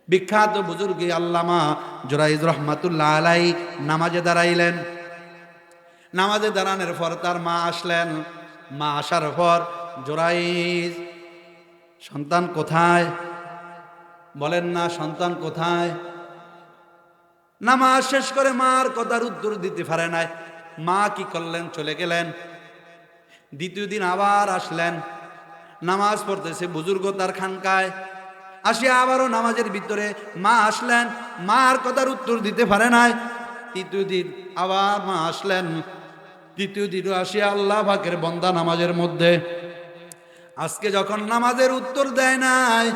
বিখ্যাত বুজুর্গ আল্লামা জুরাইজ রহমাতুল্লাহ আলাই নামাজে দাঁড়াইলেন। নামাজে দাঁড়ানোর পর তার মা আসলেন। মা আসার পর, জুরাইজ সন্তান কোথায়? বলেন না, সন্তান কোথায়? নামাজ শেষ করে মার কথার উত্তর দিতে পারে নাই। মা কি করলেন? চলে গেলেন। দ্বিতীয় দিন আবার আসলেন, নামাজ পড়তেছে বুজুর্গ তার খানকায়। আসিয়া আবারও নামাজের ভিতরে মা আসলেন, মার কথার উত্তর দিতে পারে নাই। তৃতীয় দিন আবার মা আসলেন। তৃতীয় দিনও আসিয়া আল্লাহ পাকের বান্দা নামাজের মধ্যে। আজকে যখন নামাজের উত্তর দেয় নাই,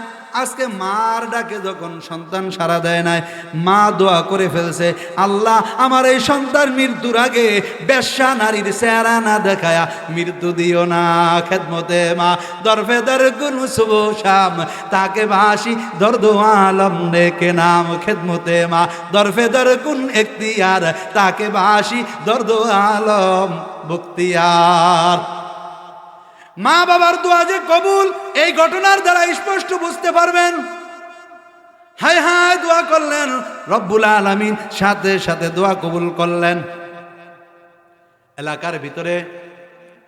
আজকে মার ডাকে যখন সন্তান সাড়া দেয় নাই, মা দোয়া করে ফেলছে, আল্লাহ আমার এই সন্তান মৃত্যুর আগে বেশ্যা নারীর চেহারা না দেখায়া মৃত্যু দিও না। খেদমতে মা দরফে দর গুন শুভ শাম তাকে ভাসি দর্দ আলম নেকে নাম। খেদমতে মা দরফে দর গুন এখতিয়ার তাকে ভাসি দর্দ আলম বখতিয়ার। মা বাবার দোয়া যে কবুল, এই ঘটনার দ্বারা স্পষ্ট বুঝতে পারবেন। হায় হায় দোয়া করলেন, রব্বুল আলামিন সাথে সাথে দোয়া কবুল করলেন। এলাকার ভিতরে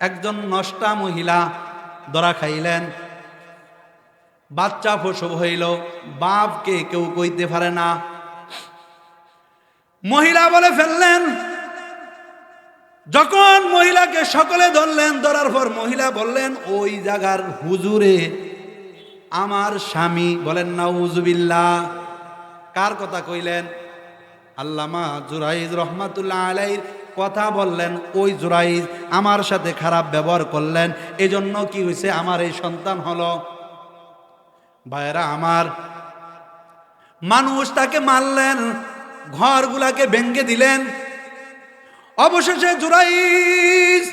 একজন নষ্টা মহিলা ধরা খাইলেন। বাচ্চা প্রসব হইল, বাপকে কেউ কইতে পারে না। মহিলা বলে ফেললেন। যখন মহিলাকে সকলে ধরলেন, ধরার পর মহিলা বললেন, ওই জায়গার হুজুরে আমার স্বামী। বলেন নাউজুবিল্লাহ। কার কথা কইলেন? আল্লামা জুরাইজ রহমাতুল্লাহ আলাইহির কথা বললেন। ওই জুরাইজ আমার সাথে খারাপ ব্যবহার করলেন, এজন্য কি হয়েছে, আমার এই সন্তান হলো। ভাইরা আমার, মানুষ তাকে মারলেন, ঘরগুলাকে ভেঙ্গে দিলেন। অবশেষে জুরাইজ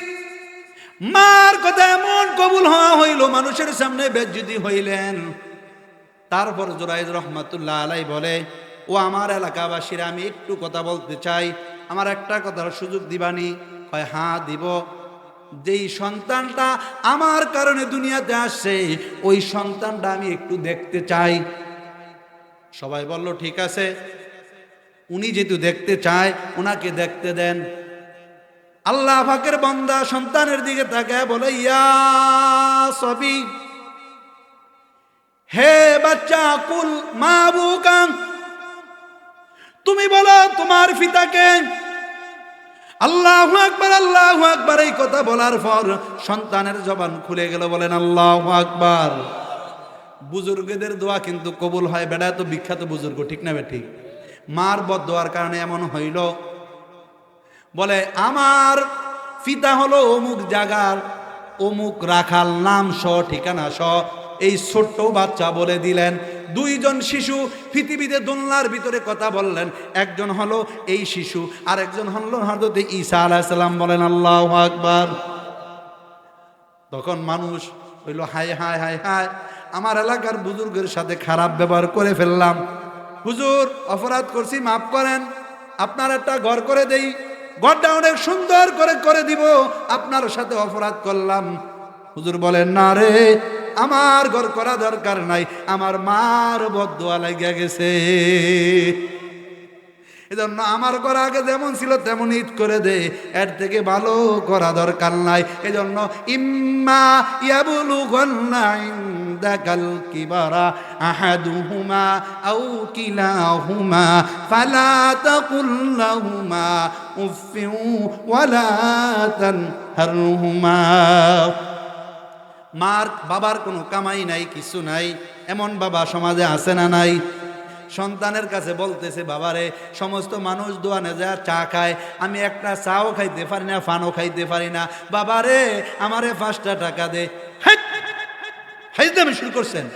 মার কথা এমন কবুল হওয়া হইল, মানুষের সামনে বেজ্জতি হইলেন। তারপর জুরাইজ রহমাতুল্লাহ আলাই বলে, ও আমার এলাকাবাসীরা, আমি একটু কথা বলতে চাই, আমার একটা কথার সুযোগ দিবানি? হয় হ্যাঁ দিব। যেই সন্তানটা আমার কারণে দুনিয়াতে আসছে, ওই সন্তানটা আমি একটু দেখতে চাই। সবাই বলল ঠিক আছে। উনি যেহেতু দেখতে চায়, উনাকে দেখতে দেন। আল্লাহ পাকের বান্দা সন্তানের দিকে তাকায় বলে, ইয়া সবি, হে বাচ্চা, কুল মা আবুকা, তুমি বলো তোমার পিতাকে। আল্লাহু আকবার, আল্লাহু আকবার। এই কথা বলার পর সন্তানের জবান খুলে গেল, বলেন আল্লাহু আকবার। বুজুর্গদের দোয়া কিন্তু কবুল হয়। বেটা তো বিখ্যাত বুজুর্গ, ঠিক না ঠিক? মার বদদোয়ার কারণে এমন হইল। বলে আমার পিতা হলো অমুক জায়গার অমুক রাখাল, নাম সহ ঠিকানা সহ এই ছোট্ট বাচ্চা বলে দিলেন। দুইজন শিশু পৃথিবীতে দোলনার ভিতরে কথা বললেন। একজন হলো এই শিশু, আর একজন হলো হযরত ঈসা আলাইহিস সালাম। বলেন আল্লাহু আকবার। তখন মানুষ হইল, হায় হায় হায় হায়, আমার এলাকার বুজুর্গের সাথে খারাপ ব্যবহার করে ফেললাম। হুজুর, অপরাধ করছি, মাফ করেন। আপনার একটা ঘর করে দেই, ঘরটা অনেক সুন্দর করে করে দিব, আপনার সাথে অপরাধ করলাম। হুজুর বলেন, না রে, আমার ঘর করা দরকার নাই, আমার মার বদদোয়া লাগিয়া গেছে। এজন্য আমার করা আগে যেমন ছিল তেমন ঈদ করে দে, এর থেকে ভালো করা দরকার নাই। এজন্য ইম্মা ইয়াবলুগান্না ইনদাকাল কিবারা আহাদুহুমা আও কিলাহুমা ফালা তাকুল লাহুমা উফফিন ওয়ালা তানহারহুমা। মার বাবার কোনো কামাই নাই, কিছু নাই, এমন বাবা সমাজে আছে না নাই? সন্তানের কাছে বলতেছে, বাবারে, সমস্ত মানুষ দোয়ানে যায় চা খায়, আমি একটা চাও খাইতে পারি না, ফানও খাইতে পারি না, বাবারে আমারে 5টা টাকা দে। হাইজদামি শুরু করছেন।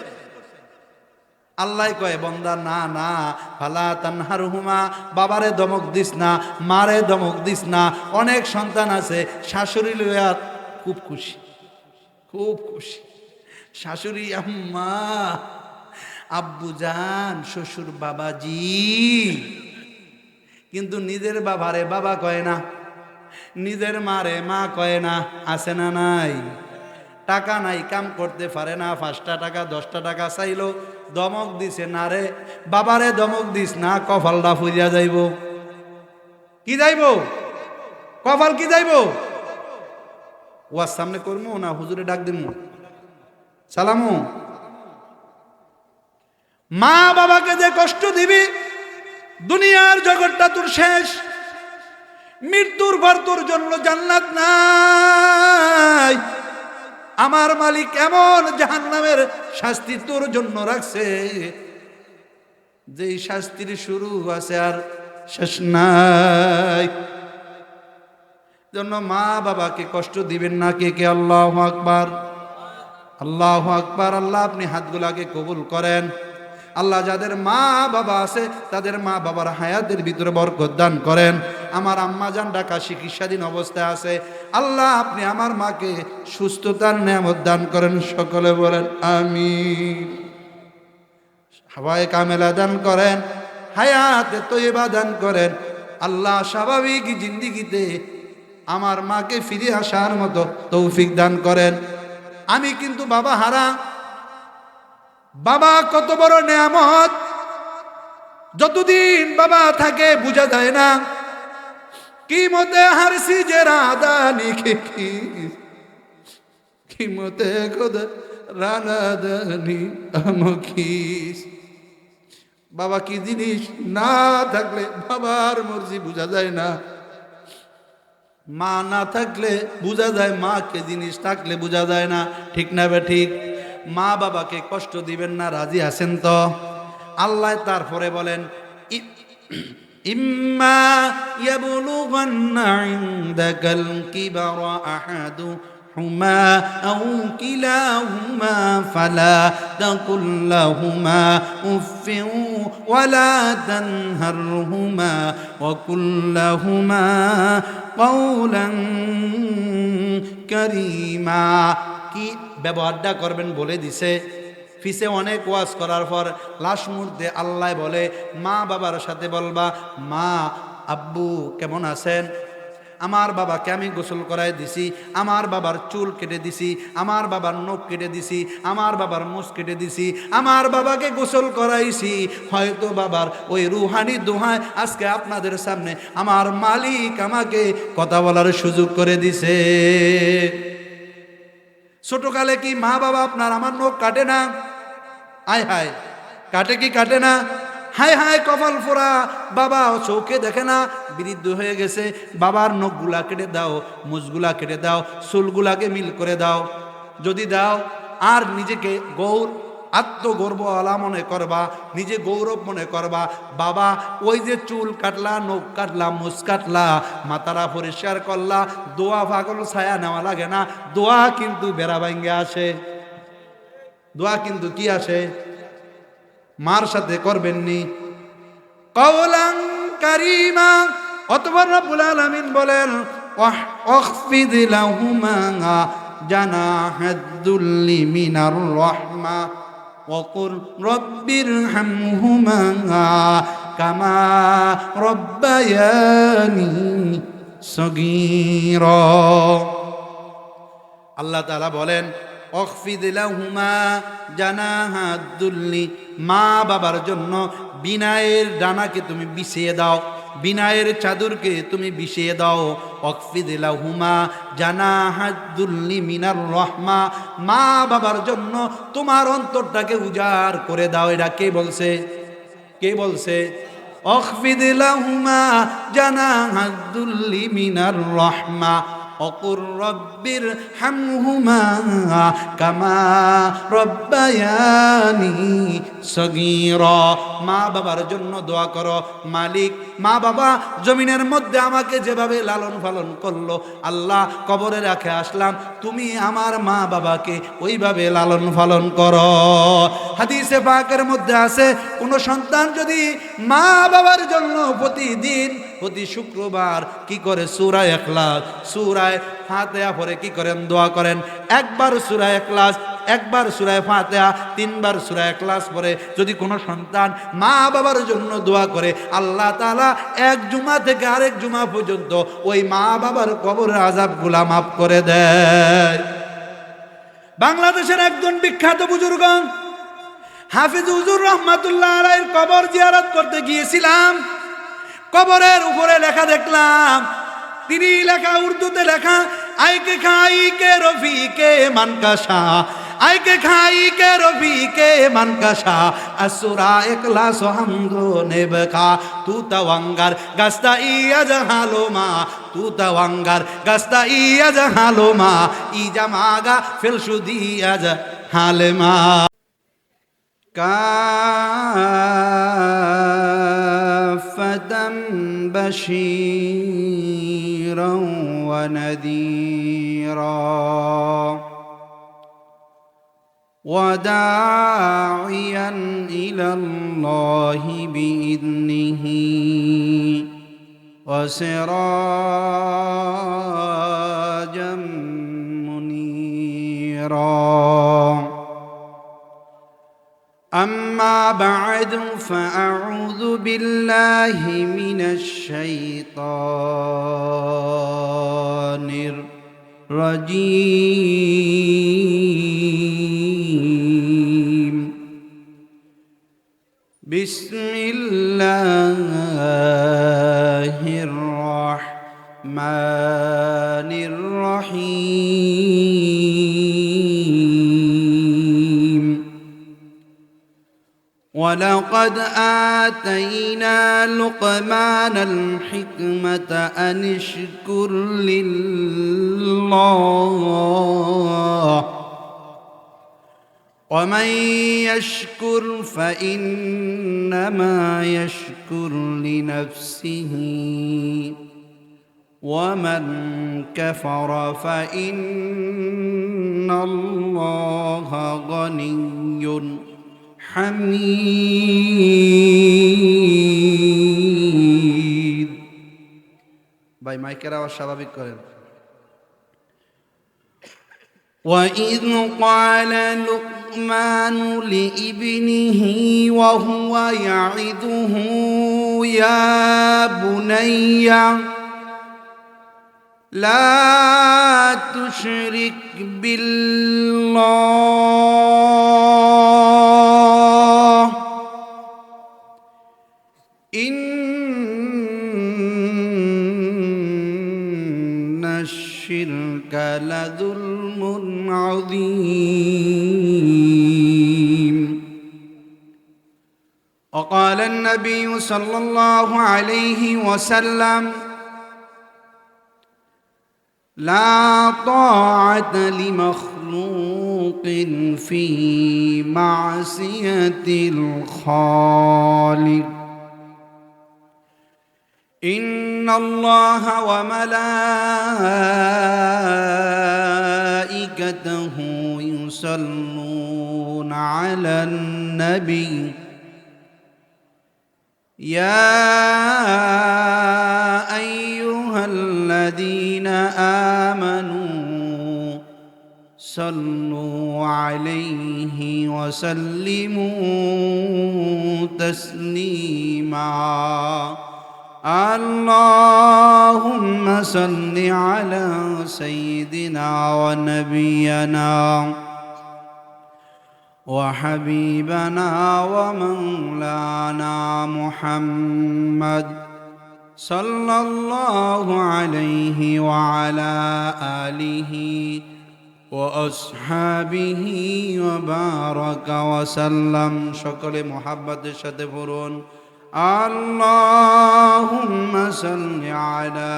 আল্লাহ কয়, বন্দা না না, ফালা তানহারহুমা, বাবারে ধমক দিস না, মারে ধমক দিস না। অনেক সন্তান আছে শাশুড়ি লইয়া খুব খুশি, খুব খুশি। শাশুড়ি আম্মা, আব্বু জান, শ্বশুর বাবাজি, কিন্তু নিজের বাবারে বাবা কয় না, নিজের মারে মা কয় না। আছে না নাই? টাকা নাই, কাম করতে পারে না, 5টা টাকা 10টা টাকা চাইলো দমক দিছে না রে বাবারে, দমক দিস না, কপালটা ফুরিয়া যাইব। কি যাইব? কপাল কি যাইব? ওয়ার সামনে করবো না হুজুরে ডাক দিব সালামু? মা বাবাকে যে কষ্ট দিবি, দুনিয়ার জগৎটা তোর শেষ, মৃত্যুর পর তোর জন্য জান্নাত নাই। আমার মালিক এমন জাহান্নামের শাস্তি তোর জন্য রাখছে, যেই শাস্তির শুরু আছে আর শেষ নাই। জন্য মা বাবাকে কষ্ট দিবেন না। কে কে আল্লাহু আকবার, আল্লাহু আকবার। আল্লাহ আপনি হাতগুলাকে কবুল করেন। আল্লাহ যাদের মা বাবা আছে তাদের মা বাবার হায়াতের ভিতরে বরকত দান করেন। আমার আম্মা জান ঢাকা চিকিৎসাধীন অবস্থায় আছে, আল্লাহ আপনি আমার মাকে সুস্থতার নেয়ামত দান করেন। সকলে বলেন আমিন। হাওয়ায়ে কামেলা দান করেন, হায়াতে তয়্যিবা দান করেন। আল্লাহ স্বাভাবিক জিন্দেগিতে আমার মাকে ফিরে আসার মতো তৌফিক দান করেন। আমি কিন্তু বাবা হারা। বাবা কত বড় নেয়ামত, যতদিন বাবা থাকে বুঝা যায় না। কিমতে হারসি যে রাদানি কিমতে খোদা রানাদানি আমখিস। বাবা কি জিনিস, না থাকলে বাবার মর্জি বুঝা যায় না। মা না থাকলে বুঝা যায় মা কে জিনিস, থাকলে বুঝা যায় না। ঠিক না বে ঠিক? মা বাবাকে কষ্ট দিবেন না, রাজি আছেন তো? আল্লাহ তারপরে বলেন ইম্মা ইয়াবলুগান্না ইনদাকাল কিবারা আহাদুহুমা আও কিলাহুমা ফালা তাকুল লাহুমা উফফিন ওয়ালা তানহারহুমা ওয়া কুল লাহুমা কাওলান কারীমা। কি ব্যবহারটা করবেন বলে দিছে। ফিসে অনেক ওয়াজ করার পর লাশ মুহূর্তে আল্লাহ বলে মা বাবার সাথে বলবা, মা আব্বু কেমন আছেন? আমার বাবাকে আমি গোসল করাই দিছি, আমার বাবার চুল কেটে দিছি, আমার বাবার নখ কেটে দিছি, আমার বাবার মুছ কেটে দিছি, আমার বাবাকে গোসল করাইছি। হয়তো বাবার ওই রুহানি দোহায় আজকে আপনাদের সামনে আমার মালিক আমাকে কথা বলার সুযোগ করে দিছে। ছোটকালে কি মা বাবা আপনার আমার নখ কাটে না? হায় হায়, কাটে কি কাটে না? হায় হায় কপাল ফোড়া। বাবা চোখে দেখে না, বৃদ্ধ হয়ে গেছে, বাবার নখগুলা কেটে দাও, মুছগুলা কেটে দাও, চুলগুলাকে মিল করে দাও। যদি দাও আর নিজেকে আত্মগর্বওয়ালা মনে করবা, নিজে গৌরব মনে করবা। বাবা ওই যে চুল কাটলা, নখ কাটলা, মুছ কাটলা, মাথারা পরিষ্কার করলা, দোয়া পাগল ছায়া নেওয়া লাগে না। দোয়া কিন্তু বেড়া ভাঙ্গে আসে। দোয়া কিন্তু কি আসে? মার সাথে করবেননি কাওলান কারীমা। অতঃপর রব্বুল আলামিন বলেন ওয়াখফিদ লাহুমা জানাহাদ-দুল্লি মিনার রাহমা ওয়া কুর রব্বিরহামহুমা কামা রব্বায়ানি সগীরা। আল্লাহ তাআলা বলেন ওয়াখফিদ লাহুমা জানাহাদ-দুল্লি, মা বাবার জন্য বিনয়ের ডানাকে তুমি বিছিয়ে দাও, বিনয়ের চাদরকে তুমি বিছিয়ে দাও। ওয়াখফিদ লাহুমা জানাহাদ-দুল্লি মিনার রাহমা, মা বাবার জন্য তোমার অন্তরটাকে উজাড় করে দাও। এটা কে বলছে? কে বলছে? ওয়াখফিদ লাহুমা জানাহাদ-দুল্লি মিনার রাহমা অকুর রব্বির হামহুমা কামা রব্বায়ানি সগীরা। মা বাবার জন্য দোয়া করো, মালিক মা বাবা জমিনের মধ্যে আমাকে যেভাবে লালন পালন করলো, আল্লাহ কবরে রাখে আসলাম, তুমি আমার মা বাবাকে ওইভাবে লালন পালন করো। হাদিসে পাকের মধ্যে আছে, কোনো সন্তান যদি মা বাবার জন্য প্রতিদিন প্রতি শুক্রবার কি করে সূরা ইখলাস, সূরা ফাতিহা পড়ে কি করেন? দোয়া করেন। একবার সূরা ইখলাস, একবার সূরা ফাতিহা, তিনবার সূরা ইখলাস পড়ে যদি কোনো সন্তান মা বাবার জন্য দোয়া করে, আল্লাহ তাআলা এক জুমা থেকে আরেক জুমা পর্যন্ত ওই মা বাবার কবরের আযাবগুলা মাফ করে দেয়। বাংলাদেশের একজন বিখ্যাত বুজুর্গ হাফিজ হুজুর রহমাতুল্লাহ আলাইহির কবর জিয়ারত করতে গিয়েছিলাম। কবরের উপরে লেখা দেখলাম, তিনি লেখা উর্দুতে লেখা, আইকে খাই কে রফি কে মানকাশা, আইকে খাই কে রফি কে মানকাশা, আসুরা একলাস হামদো নেবকা, তু তাওয়াঙ্গার গাস্তা ইয়া জাহালোমা, তু তাওয়াঙ্গার গাস্তা ইয়া জাহালোমা, ই জামাগা ফিলসুদি ইয়া জাহালেমা। كافة بشيرا ونذيرا وداعيا إلى الله بإذنه وسراجا منيرا. أما بعد فأعوذ بالله من الشيطان الرجيم. بسم الله الرحمن الرحيم. ولقد آتينا لقمان الحكمة أن اشكر لله ومن يشكر فإنما يشكر لنفسه ومن كفر فإن الله غني حميد. ভাই মাইকের আওয়াজ স্বাভাবিক করেন। وإذ قال لقمان لابنه وهو يعظه يا بني لا تشرك بالله إن الشرك لظلم عظيم. وقال النبي صلى الله عليه وسلم لا طاعة لمخلوق في معصية الخالق. إن الله وملائكته يصلون على النبي يا أيها الذين آمنوا صلوا عليه وسلموا تسليما. اللهم صل على سيدنا ونبينا وحبيبنا ومولانا محمد صلى الله عليه وعلى آله وأصحابه وبارك وسلم. সকলে মুহাব্বতের সাথে পড়ুন اللهم صل على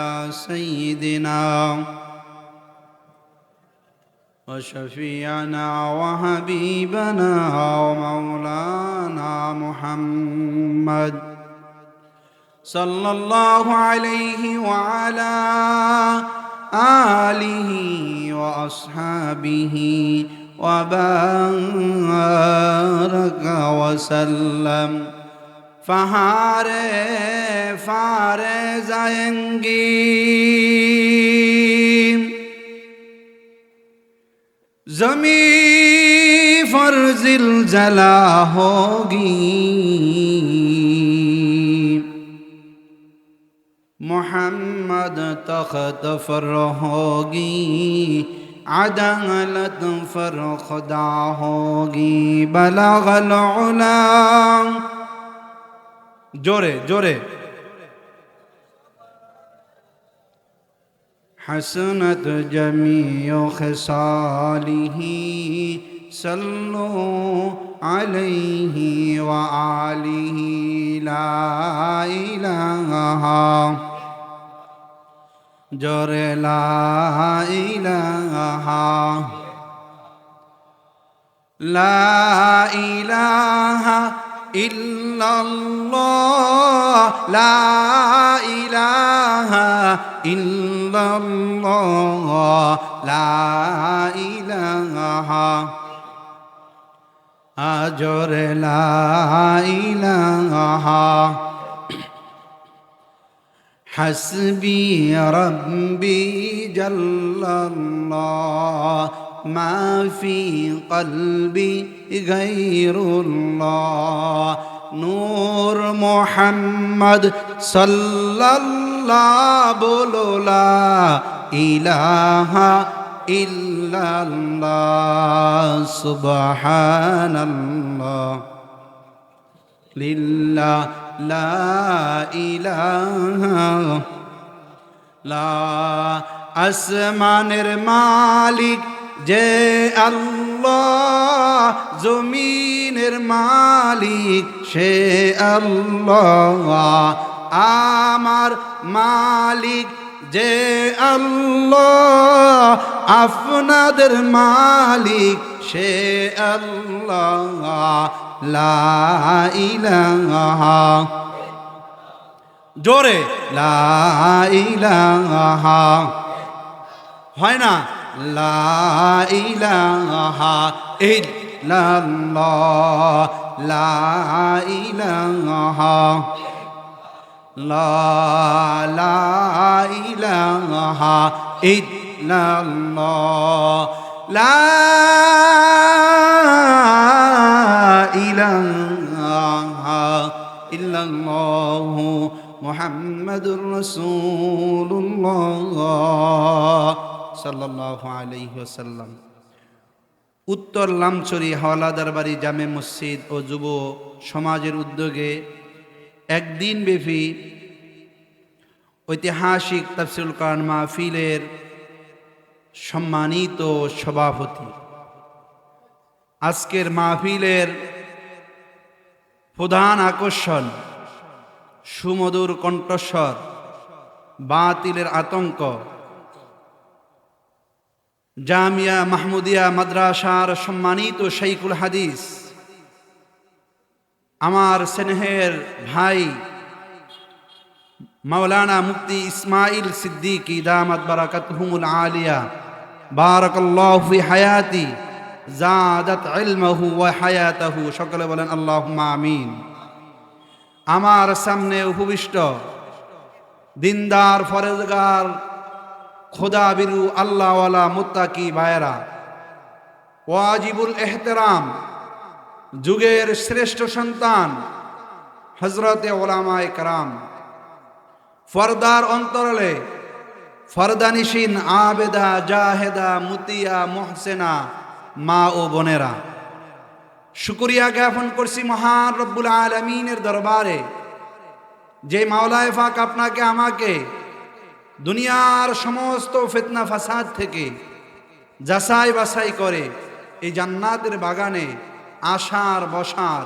سيدنا وشفيعنا وحبيبنا ومولانا محمد صلى الله عليه وعلى آله وأصحابه وبارك وسلم. فہارے فارے جائیں گی زمین پر زلزلہ ہوگی محمد تخت پر ہوگی अदालत फरखदा होगी बलगल उला जोरे जोरे हसनत जमीओ खसालिही सल्लु अलैहि व आलिहि ला इलाहा जोरे ला इलाहा इल्लल्लाह ला इलाहा इल्लल्लाह ला इलाहा जोरे ला इलाहा हस्बी रब्बी जल्लल्लाह मा फी क़ल्बी गैरुल्लाह नूर मोहम्मद सल्लल्लाह बोलो ला इलाहा इल्लल्लाह सुबहानल्लाह लिल्लाह ला इलाहा ला আসমানের মালিক যে আল্লাহ জমিনের মালিক সে আল্লাহ আমার মালিক যে আল্লাহ আপনাদের মালিক সে আল্লাহ লা ইলাহা জোরে লা ইলাহা হয় না লা ইলাহা ইল্লাল্লাহ লা ইলাহা লা ইলাহা ইল্লাল্লাহ লা ইলাহা ইল্লাল্লাহ মুহাম্মাদুর রাসূলুল্লাহ সাল্লাল্লাহু আলাইহি ওয়াসাল্লাম। উত্তর লামছড়ি হাওলাদার বাড়ি জামে মসজিদ ও যুব সমাজের উদ্যোগে একদিন ব্যাপী ঐতিহাসিক তাফসীরুল কোরআন মাহফিলের সম্মানিত সভাপতি, আজকের মাহফিলের প্রধান আকর্ষণ সুমধুর কণ্ঠস্বর, বাতিলের আতঙ্ক, জামিয়া মাহমুদিয়া মাদ্রাসার সম্মানিত শাইখুল হাদিস আমার স্নেহের ভাই মাওলানা মুফতি ইসমাইল সিদ্দিকী দামাত বারাকাতুহুমুল আলিয়া বারাকাল্লাহু ফি হায়াতি জাদাত ইলমাহু ওয়া হায়াতাহু, সকলে বলেন আল্লাহুম্মা আমিন। আমার সামনে উপবিষ্ট দিনদার ফরেজগার খোদা বিরু আল্লাহওয়ালা মুত্তাকি ভাইয়েরা, ওয়াজিবুল এহতেরাম যুগের শ্রেষ্ঠ সন্তান হজরতে ওলামায়ে কেরাম, ফরদার অন্তরালে ফরদানিসিন আবেদা জাহেদা মুতিয়া মুহসেনা মা ও বোনেরা, শুকরিয়া জ্ঞাপন করছি মহান রব্বুল আলামিনের দরবারে, যে মাওলায়ে পাক আপনাকে আমাকে দুনিয়ার সমস্ত ফিতনা ফাসাদ থেকে যাচাই বাছাই করে এই জান্নাতের বাগানে আসার বসার,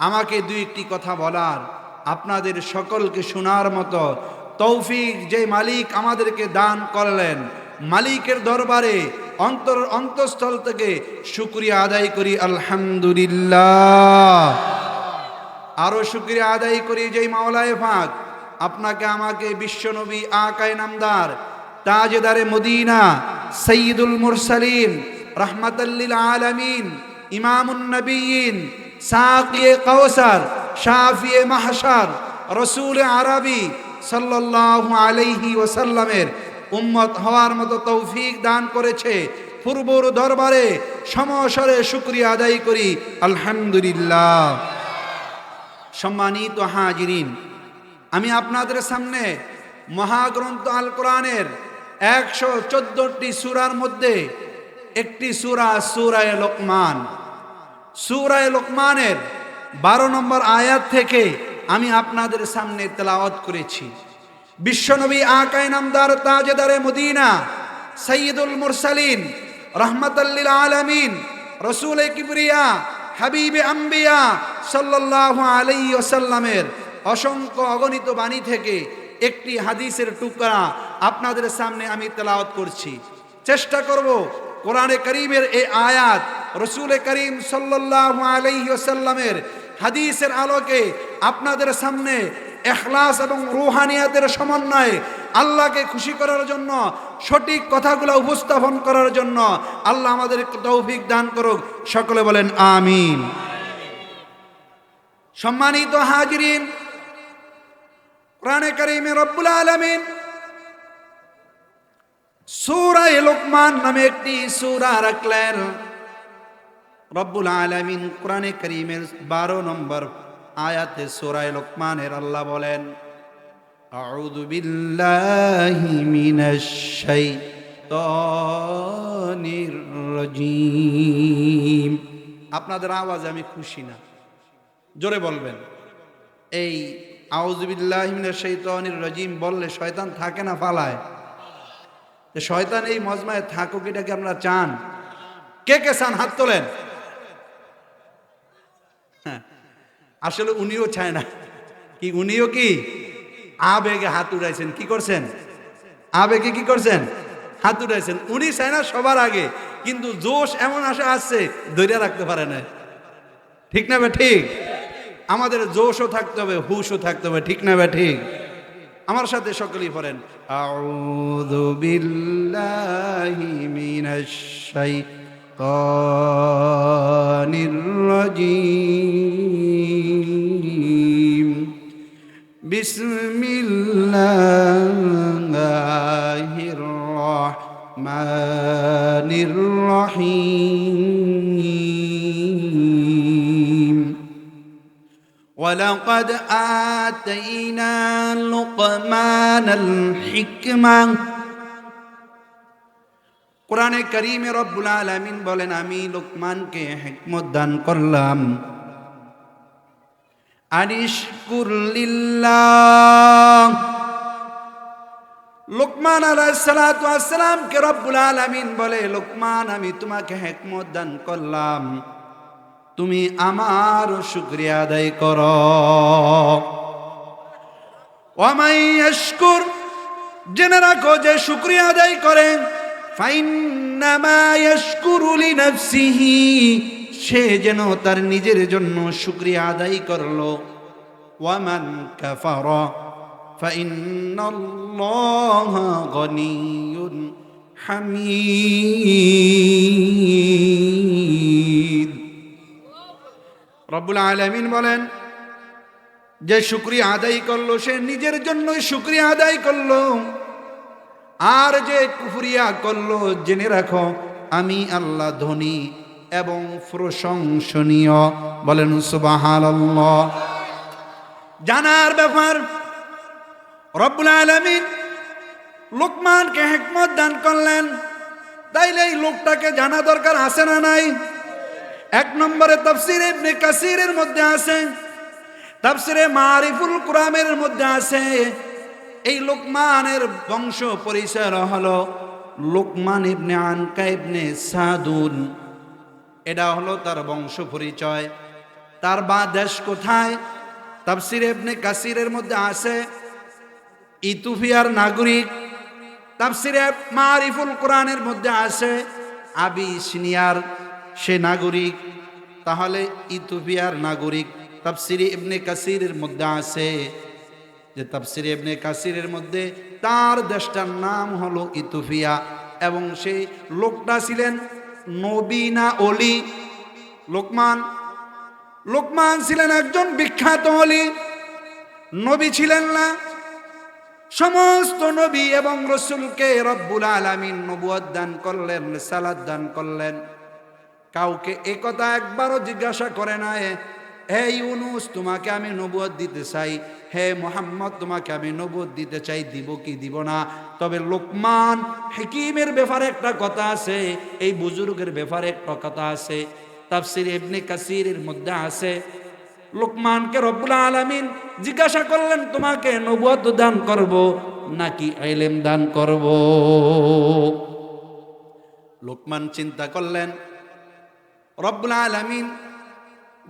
আমাকে দুই একটি কথা বলার, আপনাদের সকলকে শোনার মতো তৌফিক যে মালিক আমাদেরকে দান করলেন, মালিকের দরবারে অন্তঃস্থল থেকে শুকরিয়া আদায় করি আলহামদুলিল্লাহ। আরো শুকরিয়া আদায় করি যেই মাওলায়ে পাক আপনাকে আমাকে বিশ্বনবী আকায়ে নামদার তাজেদারে মদিনা সাইয়্যিদুল মুরসালিন রাহমাতাল লিল আলামিন ইমামুন নবিয়্যিন সাকিয়ে কাউসার শাফিয়ে মাহশার রাসূল আরবি সাল্লাল্লাহু আলাইহি ওয়াসাল্লামের উম্মত হওয়ার মতো তৌফিক দান করেছে। পূর্বর দরবারে সমস্বরে শুকরিয়া আদায় করি আলহামদুলিল্লাহ। সম্মানিত হাজিরিন, আমি আপনাদের সামনে মহাগ্রন্থ আল কোরআনের 114টি সূরার মধ্যে একটি সূরা সূরায়ে লোকমান। সূরায়ে লোকমানের 12 নম্বর আয়াত থেকে আমি আপনাদের সামনে তেলাওয়াত করেছি। বিশ্বনবী আকায়ে নামদার তাজেদারে মদিনা সাইয়্যিদুল মুরসালিন রাহমাতাল লিল আলামিন রাসূলে কিবরিয়া হাবিবে আম্বিয়া সাল্লাল্লাহু আলাইহি ওয়াসাল্লামের অসংখ্য অগণিত বাণী থেকে একটি হাদিসের টুকরা আপনাদের সামনে আমি তেলাওয়াত করছি। চেষ্টা করব কোরআনে কারীমের এই আয়াত রাসূলে করিম সাল্লাল্লাহু আলাইহি ওয়াসাল্লামের হাদিসের আলোকে আপনাদের সামনে ইখলাস এবং রূহানিয়াতের সমন্বয়ে আল্লাহকে খুশি করার জন্য সঠিক কথাগুলো উপস্থাপন করার জন্য আল্লাহ আমাদের তৌফিক দান করুক। সকলে বলেন আমিন। সম্মানিত হাজিরিন, কোরআনে কারীমে রব্বুল আলামিন সূরা লোকমান নামে একটি সূরা রাখলেন। রব্বুল আলামিন কোরআনে কারীমের 12 নম্বর আয়াতে সূরা লোকমানের আল্লাহ বলেন, আউযু বিল্লাহি মিনাশ শাইতানির রাজীম। আপনাদের আওয়াজে আমি খুশি না, জোরে বলবেন। এই আউযু বিল্লাহি মিনাশ শাইতানির রাজীম বললে শয়তান থাকে না পালায়? শয়তান এই মজমায় থাকুক, এটাকে আমরা চান? কে কে চান? হাত তোলেন। আসলে উনিও চায় না। কি উনিও কি আবেগে হাত উঠাইছেন? কি করছেন? আবেগে কি করছেন? হাত উঠাইছেন। উনি চায় না সবার আগে, কিন্তু জোশ এমন আশা আসছে ধৈর্য রাখতে পারে না। ঠিক না বে ঠিক? আমাদের জোশও থাকতে হবে, হুশও থাকতে হবে। ঠিক না বে ঠিক? আমার সাথে সকলেই পড়েন, আউযু বিল্লাহি মিনাশ শাইতানির রাজীম, বিসমিল্লাহির রাহমানির রহিম। ولقد آتينا لقمان الحكمة। কোরআনে কারীমে রব্বুল আলামিন বলেন, আমি লোকমানকে হিকমত দান করলাম। আনিশকুর লিল্লাহ। লোকমান আলাইহিস সালাতু ওয়াস সালাম কে রব্বুল আলামিন বলে, লোকমান আমি তোমাকে হিকমত দান করলাম, তুমি আমার শুকরিয়া আদায় করো। ওয়ামাই ইয়াশকুর, জেনে রাখো যে শুকরিয়া আদায় করে, ফাইন্নামা ইয়াশকুরু লিনাফসিহি, সে যেন তার নিজের জন্য শুকরিয়া আদায় করলো। ওয়ামান কাফারা ফাইন্নাল্লাহা গনিয়্যুন হামিদ। রব্বুল আলামিন বলেন, যে শুকরিয়া আদায় করলো সে নিজের জন্যই শুকরিয়া আদায় করলো, আর যে কুফরিয়া করলো জেনে রাখো আমি আল্লাহ ধনী এবং প্রশংসনীয়। বলেন সুবহানাল্লাহ। জানার ব্যাপার, রব্বুল আলামিন লোকমানকে হিকমত দান করলেন, তাইলে এই লোকটাকে জানা দরকার আছে না নাই? এক নম্বরে তাফসীরে ইবনে কাসিরের মধ্যে আছে, তাফসীরে মারিফুল কুরআনের মধ্যে আছে, এই লোকমানের বংশ পরিচয় হলো লোকমান ইবনে আনকা ইবনে সাদুন। এটা হলো তার বংশ পরিচয়। তার দেশ কোথায়? তাফসীরে ইবনে কাসিরের মধ্যে আছে ইথিওপিয়ার নাগরিক। তাফসীরে মারিফুল কুরআনের মধ্যে আছে আবিসিনিয়ার সে নাগরিক। তাহলে ইথিওপিয়ার নাগরিক। তাফসীরে ইবনে কাসিরের মধ্যে আছে যে তাফসীরে ইবনে কাসিরের মধ্যে তার দেশটার নাম হলো ইথিওপিয়া, এবং সেই লোকটা ছিলেন নবী না ওলি? লোকমান ছিলেন একজন বিখ্যাত ওলি, নবী ছিলেন না। সমস্ত নবী এবং রাসূলকে রব্বুল আলামিন নবুয়ত দান করলেন, রিসালাত দান করলেন। কাউকে একথা একবারও জিজ্ঞাসা করে নাই হে ইউনুস তোমাকে আমি নবুয়ত দিতে চাই, হে মুহাম্মদ তোমাকে আমি নবুয়ত দিতে চাই, দিব কি দিব না? তবে লোকমান হাকিমের ব্যাপারে একটা কথা আছে, এই বুজুর্গের ব্যাপারে একটা কথা আছে, তাফসীর ইবনে কাসিরের মধ্যে আছে। লোকমানকে রব্বুল আলামিন জিজ্ঞাসা করলেন তোমাকে নবুয়ত দান করব নাকি ইলম দান করব? লোকমান চিন্তা করলেন, রব্বুল আলামিন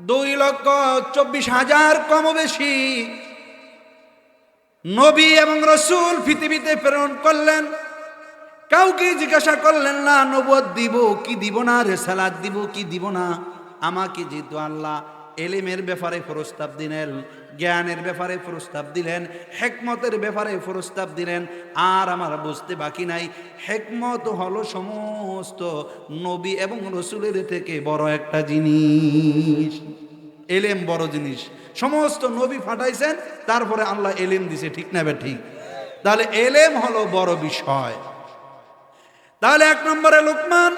2,24,000 কম বেশি নবী এবং রসুল পৃথিবীতে প্রেরণ করলেন, কাউকে জিজ্ঞাসা করলেন না নবুয়ত দিব কি দিব না, রিসালাত দিব কি দিব না। আমাকে যেহেতু আল্লাহ এলিমের ব্যাপারে প্রস্তাব দিলেন, জ্ঞানের ব্যাপারে প্রস্তাব দিলেন, হিকমতের ব্যাপারে প্রস্তাব দিলেন, আর আমার বুঝতে বাকি নাই হিকমত হলো সমস্ত নবী এবং রসুলের থেকে বড় একটা জিনিস। এলেম বড় জিনিস, সমস্ত নবী ফাটাইছেন, তারপরে আল্লাহ এলেম দিছে, ঠিক না বে ঠিক? তাহলে এলেম হলো বড় বিষয়। তাহলে 1 নম্বরে লোকমান,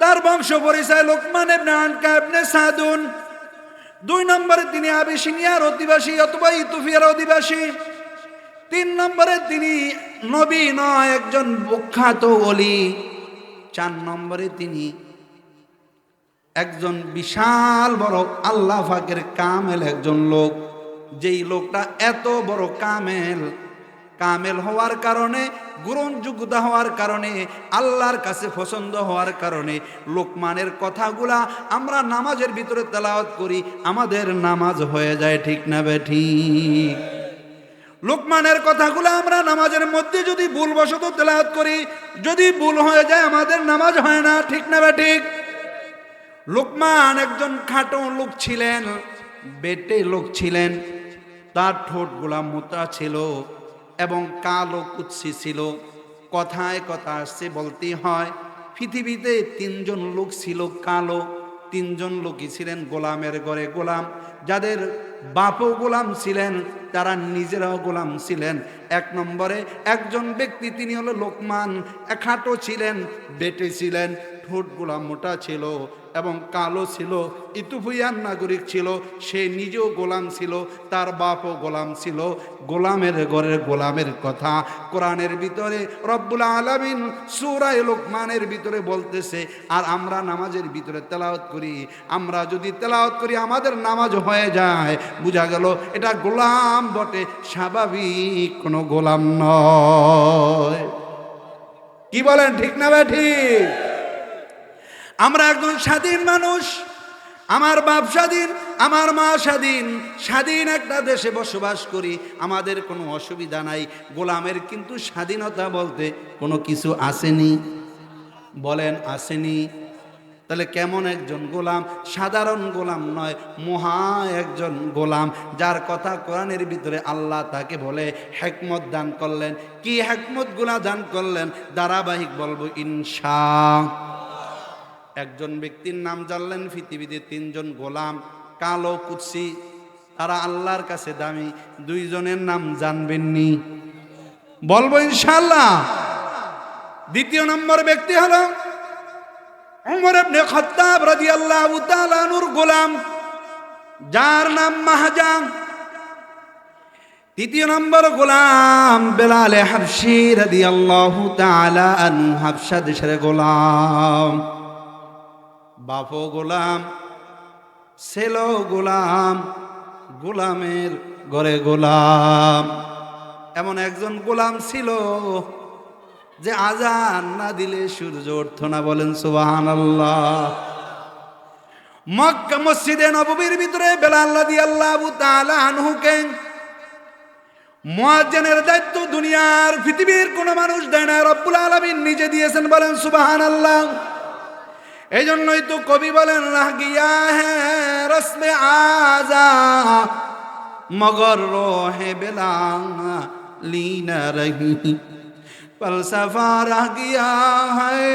তার বংশ পরিচয় লোকমান ইবনে আনকা ইবনে সাদুন। 2 নম্বরে তিনি আবিসিনিয়ার অধিবাসী অথবা ইথিওপিয়ার অধিবাসী। 3 নম্বরে তিনি নবী নয়, একজন বিখ্যাত ওলি। 4 নম্বরে তিনি একজন বিশাল বড় আল্লাহ পাকের কামেল একজন লোক। যেই লোকটা এত বড় কামেল হওয়ার কারণে, গ্রহণযোগ্যতা হওয়ার কারণে, আল্লাহর কাছে পছন্দ হওয়ার কারণে লোকমানের কথাগুলা আমরা নামাজের ভিতরে তেলাওয়াত করি, আমাদের নামাজ হয়ে যায়, ঠিক না বে ঠিক? লোকমানের কথাগুলো আমরা নামাজের মধ্যে যদি ভুলবশত তেলাওয়াত করি, যদি ভুল হয়ে যায় আমাদের নামাজ হয় না, ঠিক না বে ঠিক? লোকমান একজন খাটো লোক ছিলেন, বেটে লোক ছিলেন, তার ঠোঁটগুলা মোটা ছিল এবং কালো কুৎসি ছিল। কথায় কথা আসছে বলতে হয়, পৃথিবীতে 3 জন লোক ছিল কালো। 3 জন লোকই ছিলেন গোলামের ঘরে গোলাম, যাদের বাপও গোলাম ছিলেন, তারা নিজেরাও গোলাম ছিলেন। 1 নম্বরে একজন ব্যক্তি, তিনি হলো লোকমান, খাটো ছিলেন, বেটে ছিলেন, ঠোঁটগুলা মোটা ছিল এবং কালো ছিল, ইথিওপিয়ার নাগরিক ছিল, সে নিজেও গোলাম ছিল, তার বাপও গোলাম ছিল। গোলামের ঘরের গোলামের কথা কোরআনের ভিতরে রব্বুল আলামিন সূরা লোকমানের ভিতরে বলতেছে, আর আমরা নামাজের ভিতরে তেলাওয়াত করি। আমরা যদি তেলাওয়াত করি আমাদের নামাজ হয়ে যায়, বোঝা গেল এটা গোলাম বটে, স্বাভাবিক কোনো গোলাম নয়। কি বলেন, ঠিক না ভাই ঠিক? আমরা একজন স্বাধীন মানুষ, আমার বাপ স্বাধীন, আমার মা স্বাধীন, স্বাধীন একটা দেশে বসবাস করি, আমাদের কোনো অসুবিধা নাই। গোলামের কিন্তু স্বাধীনতা বলতে কোনো কিছু আসেনি, বলেন আসেনি? তাহলে কেমন একজন গোলাম? সাধারণ গোলাম নয়, মহা একজন গোলাম, যার কথা কোরআনের ভিতরে আল্লাহ তাকে বলে হিকমত দান করলেন। কি হিকমতগুলা দান করলেন ধারাবাহিক বলবো ইনশাআল্লাহ। একজন ব্যক্তির নাম জানলেন, পৃথিবীতে 3 জন গোলাম, কালো কুৎসি, তারা আল্লাহর কাছে দামি। 2 জনের নাম জানবেননি? বলবো ইনশাআল্লাহ। 2 নম্বর ব্যক্তি হলো উমর ইবনে খাত্তাব রাদিয়াল্লাহু তাআলা আনহুর গোলাম, যার নাম মাহজান। 3 নম্বর গোলাম বেলাল হাবশী রাদিয়াল্লাহু তাআলা আনহু, হাবশা দেশের গোলাম। বাপও গোলাম, ছেলেও গোলাম, গোলামের ঘরে গোলাম। এমন একজন গোলাম ছিল যে আজান না দিলে সূর্য উঠত না, বলেন সুবহানাল্লাহ। মক্কা মসজিদে নববীর ভিতরে বেলাল রাদিয়াল্লাহু তাআলা আনহুকে মুয়াজ্জিনের দায়িত্ব দুনিয়ার পৃথিবীর কোনো মানুষ দেয় না, রব্বুল আলামিন নিজে দিয়েছেন, বলেন সুবহানাল্লাহ। এই জন্যই তো কবি বলেন, রাহ গিয়া হ্যাঁ রসমে আজা মগর রোহে বেলালি না রহি, ফলসফা রাহ গিয়া হ্যায়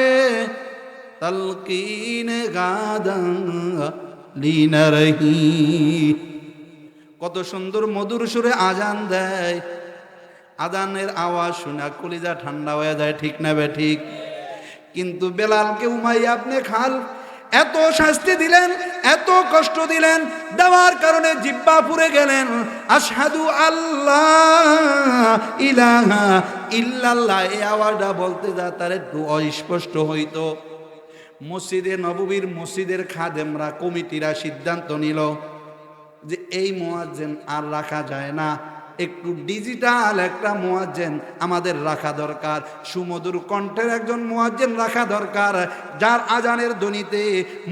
তলকিন গাদালি না রহি। কত সুন্দর মধুর সুরে আজান দেয়, আজানের আওয়াজ শোনা কলিজা ঠান্ডা হয়ে যায়, ঠিক না বে ঠিক? কিন্তু বেলালকে উমাইয়া ইবনে খালদ এত শাস্তি দিলেন, এত কষ্ট দিলেন, দেওয়ার কারণে জিহ্বা পুড়ে গেলেন। আশহাদু আল্লাহ ইলাহা ইল্লাল্লাহ এই আওয়াজটা বলতে যা তার একটু অস্পষ্ট হইতো। মসজিদে নববীর মসজিদের খাদেমরা, কমিটিরা সিদ্ধান্ত নিল যে এই মুয়াজ্জিন আর রাখা যায় না, একটু ডিজিটাল একটা মুয়াজ্জিন আমাদের রাখা দরকার, সুমধুর কণ্ঠের একজন মুয়াজ্জিন রাখা দরকার, যার আজানের ধ্বনিতে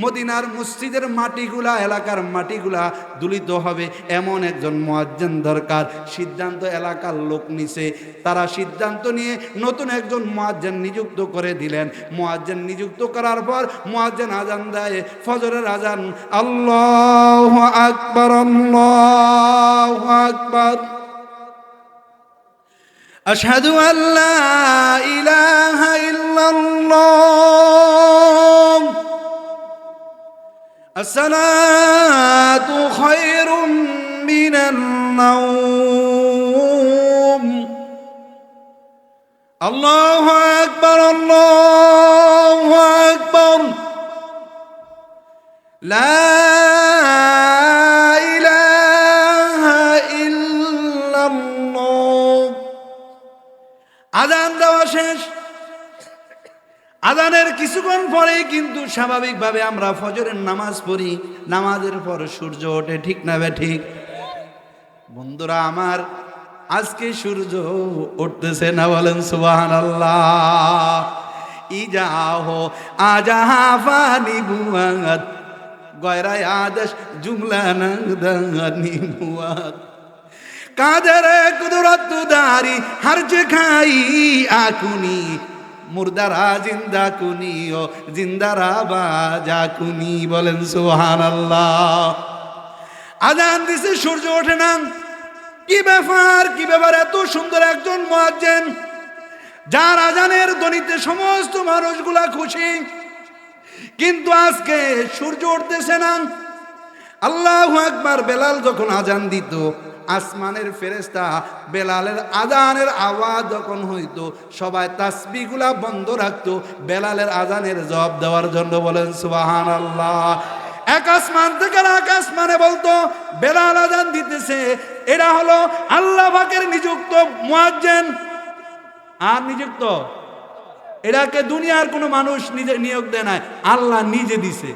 মদিনার মসজিদের মাটিগুলা, এলাকার মাটিগুলা দুলিত হবে, এমন একজন মুয়াজ্জিন দরকার। সিদ্ধান্ত এলাকার লোক নিছে, তারা সিদ্ধান্ত নিয়ে নতুন একজন মুয়াজ্জিন নিযুক্ত করে দিলেন। মুয়াজ্জিন নিযুক্ত করার পর মুয়াজ্জিন আজান দেয়, ফজরের আজান, আল্লাহু আকবার আল্লাহু আকবার, আশহাদু আল্লা ইলাহা ইল্লাল্লাহ, আসসালাতু খায়রুম মিনান নাওম, আল্লাহু আকবার আল্লাহু আকবার, লা আজান দেওয়া শেষ। আজানের কিছুক্ষণ পরে কিন্তু স্বাভাবিকভাবে আমরা ফজরের নামাজ পড়ি, নামাজের পর সূর্য ওঠে, ঠিক না বে ঠিক? বন্ধুরা আমার, আজকে সূর্য উঠতেছে না, বলেন সুবহানাল্লাহ। ইজাহো আজাহা ফানি বুয়াত গয়রায় আদেশ জুমলা নাদানি বুয়াত, কাদের কুদরত দারি হরজ খাই আকুনি, মুর্দারা জিন্দা কুনি ও জিন্দারা বাজা কুনি, বলেন সুবহানাল্লাহ। আজান দিছে, সূর্য ওঠে না। কি ব্যাপার, কি ব্যাপার? এত সুন্দর একজন মুয়াজ্জিন, যার আজানের ধ্বনিতে সমস্ত মানুষগুলা খুশি, কিন্তু আজকে সূর্য উঠতেছে না। আল্লাহু আকবার। বেলাল যখন আজান দিত, আসমানের ফেরেশতা বেলালের আজানের আওয়াজ যখন হইতো, সবাই তাসবিহগুলা বন্ধ রাখতো বেলালের আজানের জবাব দেওয়ার জন্য, বলেন সুবহানাল্লাহ। এক আসমান থেকে এক আসমানে বলতো বেলাল আজান দিতেছে, এরা হলো আল্লাহ পাকের নিযুক্ত মুয়াজ্জিন। আর নিযুক্ত, এটাকে দুনিয়ার কোনো মানুষ নিজে নিয়োগ দেয় নাই, আল্লাহ নিজে দিছে।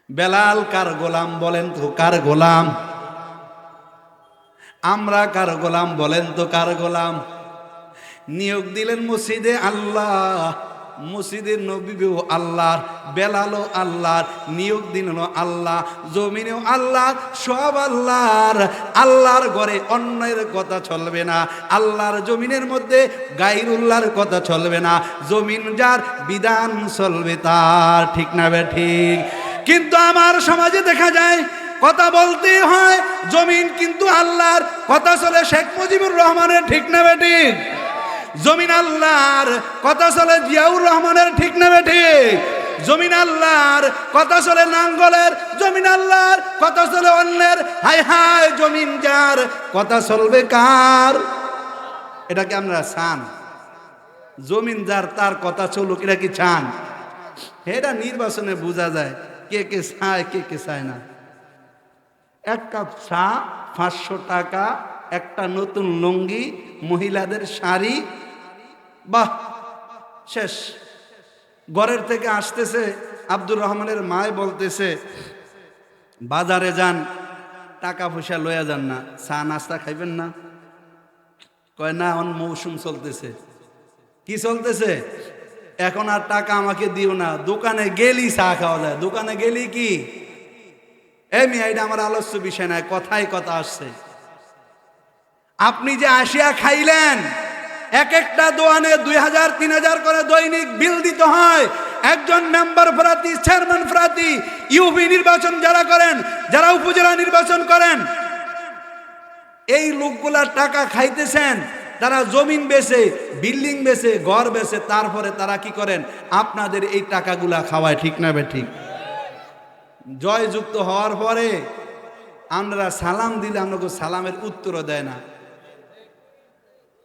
বেলাল কার গোলাম বলেন তো? কার গোলাম? আমরা কার গোলাম বলেন তো? কার গোলাম? নিয়োগ দিলেন মসজিদে আল্লাহ, মসজিদের নবীও আল্লাহর, বেলালও আল্লাহর, নিয়োগ দিলেন আল্লাহ, জমিনেও আল্লাহ, সব আল্লাহর। আল্লাহর ঘরে অন্যের কথা চলবে না, আল্লাহর জমিনের মধ্যে গায়রুল্লাহর কথা চলবে না, জমিন যার বিধান চলবে তার, ঠিক না বে ঠিক? কিন্তু আমার সমাজে দেখা যায় কথা বলতে হয়, জমিন কিন্তু আল্লাহর, কথা চলে শেখ মুজিবুর রহমানের, ঠিক না বে ঠিক? জমিন আল্লাহর, কথা চলে জিয়াউর রহমানের, ঠিক না বে ঠিক? জমিন আল্লাহর, কথা চলে নাঙ্গলের, জমিন আল্লাহর, কথা চলে অন্যের। হায় হায়, জমিন যার, কথা চলবে কার? এটাকে আমরা চান? জমিন যার, তার কথা চলুক, এটা কি চান? এটা নির্বাচনে বোঝা যায় কে কে চায়, কে কে চায় না। এক কাপ চা 500 টাকা, একটা নতুন লুঙ্গি, মহিলাদের শাড়ি, বাহ, শেষ। ঘরের থেকে আসতেছে, আব্দুর রহমানের মায় বলতেছে বাজারে যান, টাকা পয়সা লইয়া যান না, চা নাস্তা খাইবেন না? কয় না, এখন মৌসুম চলতেছে। কি চলতেছে? এখন আর টাকা আমাকে দিও না, দোকানে গেলি চা খাওয়া যায়। দোকানে গেলি কি? মিয়া, এটা আমার আলোচ্য বিষয় নয়, কথায় কথা আসছে। আপনি যে আসিয়া খাইলেন, এক একটা দোকানে 2000-3000 করে দৈনিক বিল দিতে হয়। একজন মেম্বার প্রার্থী, চেয়ারম্যান প্রার্থী, ইউপি নির্বাচন যারা করেন, যারা উপজেলা নির্বাচন করেন, এই লোকগুলার টাকা খাইতেছেন। তারা জমিন বেচে, বিল্ডিং বেচে, ঘর বেচে, তারপরে তারা কি করেন? আপনাদের এই টাকাগুলা খাওয়ায়, ঠিক না বে ঠিক? জয়যুক্ত হওয়ার পরে আমরা সালাম দিলে আমাকে সালামের উত্তরও দেয় না।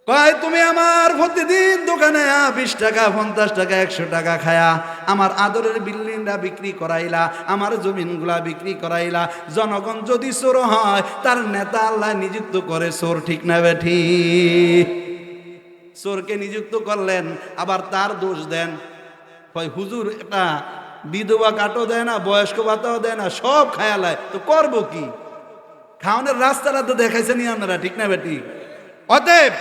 কয় তুমি আমার প্রতিদিন দোকানে 20 টাকা, 50 টাকা, 100 টাকা খায়া আমার আদরের বিল্ডিংটা বিক্রি করাইলা, আমার জমিনগুলা বিক্রি করাইলা। জনগণ যদি চোর হয় তার নেতা আল্লাহ নিযুক্ত করে চোর, ঠিক না বেঠি? চোরকে নিযুক্ত করলেন, আবার তার দোষ দেন। হুজুর এটা বিধবা কাটও দেয় না, বয়স্ক ভাতাও দেয় না, সব খায়ালায়, তো করবো কি? খাওয়ানোর রাস্তাটা তো দেখাইছেন আপনারা, ঠিক না বেটি? অতএব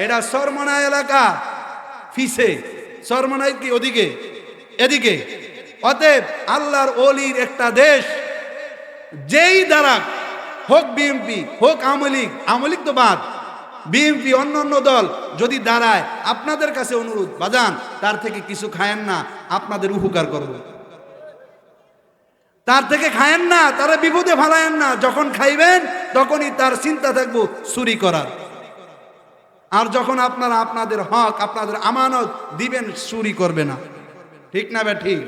এটা সরমনা এলাকা, ফিসে সরমনাই কি ওদিকে এদিকে। অতএব আল্লাহর ওলির একটা দেশ, যেই দ্বারা হোক বিএনপি হোক আওয়ামী লীগ তো বাদ, বিএনপি অন্য অন্য দল যদি দাঁড়ায়, আপনাদের কাছে অনুরোধ, বাজান তার থেকে কিছু খায়েন না, আপনাদের উপকার করব। তার থেকে খায়েন না, তারা বিপদে ফালায়েন না। যখন খাইবেন তখনই তার চিন্তা থাকবো চুরি করার। আর যখন আপনারা আপনাদের হক, আপনাদের আমানত দিবেন, চুরি করবে না, ঠিক না ঠিক?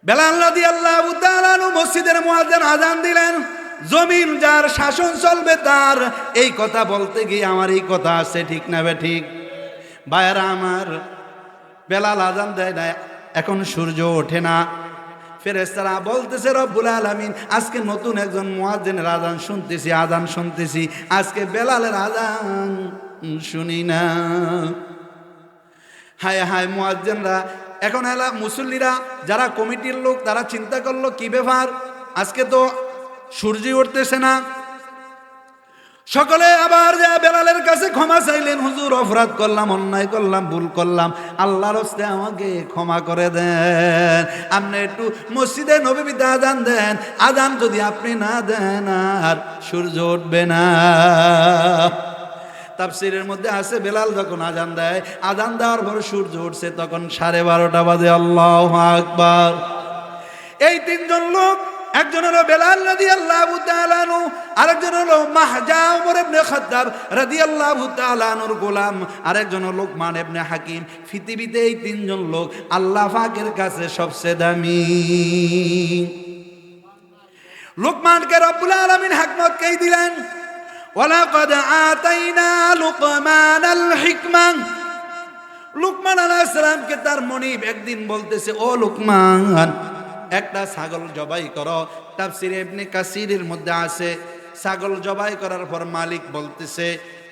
বেলাল রাদিয়াল্লাহু তাআলা আনহু মসজিদের মুয়াজ্জিন আযান দিলেন, জমিন যার শাসন চলবে তার। এই কথা বলতে গিয়ে আমার এই কথা আছে, ঠিক না ঠিক? ভাইয়েরা আমার, বেলাল আযান দেয় না, এখন সূর্য ওঠে না। ফেরেশতারা বলতেছে রব্বুল আলামিন, আজকে নতুন একজন মুয়াজ্জিনের আযান শুনতেছি, আজকে বেলালের আযান শুনি না। হায় হায় মুয়াজ্জিনরা, এখন এলা মুসল্লিরা যারা কমিটির লোক তারা চিন্তা করলো কি ব্যাপার, আজকে তো সূর্য উঠতেছে না। সকলে আবার যা বেলালের কাছে ক্ষমা চাইলেন, হুজুর অপরাধ করলাম, অন্যায় করলাম, ভুল করলাম, আল্লাহর হস্তে আমাকে ক্ষমা করে দেন। আপনি একটু মসজিদে নববীতে আযান দেন, আযান যদি আপনি না দেন আর সূর্য উঠবে না। তাফসীরের মধ্যে আছে, বেলাল যখন আযান দেয়, আযান দেওয়ার পর সূর্য উঠছে তখন 12:30 বাজে। আল্লাহু আকবার। এই তিনজন লোক, একজন হলো বেলাল রাদিয়াল্লাহু তাআলা আনহু, আরেকজন হলো মাহজা ওমর ইবনে খাত্তাব রাদিয়াল্লাহু তাআলা আনহুর গোলাম, আরেকজন হলো লোকমান ইবনে হাকিম। পৃথিবীতে এই তিনজন লোক আল্লাহ পাকের কাছে সবচেয়ে দামি। লোকমানকে রব্বুল আলামিন হিকমতকেই দিলেন, ওয়ালাকাদ আতাইনা লুকমানাল হিকমা। লুকমান আলাইহিস সালামকে তার মনিব একদিন বলতেছে, ও লুকমান, একটা ছাগল জবাই করো। তাফসীরে ইবনে কাসিরের মধ্যে আছে, ছাগল জবাই করার পর মালিক বলতেছে,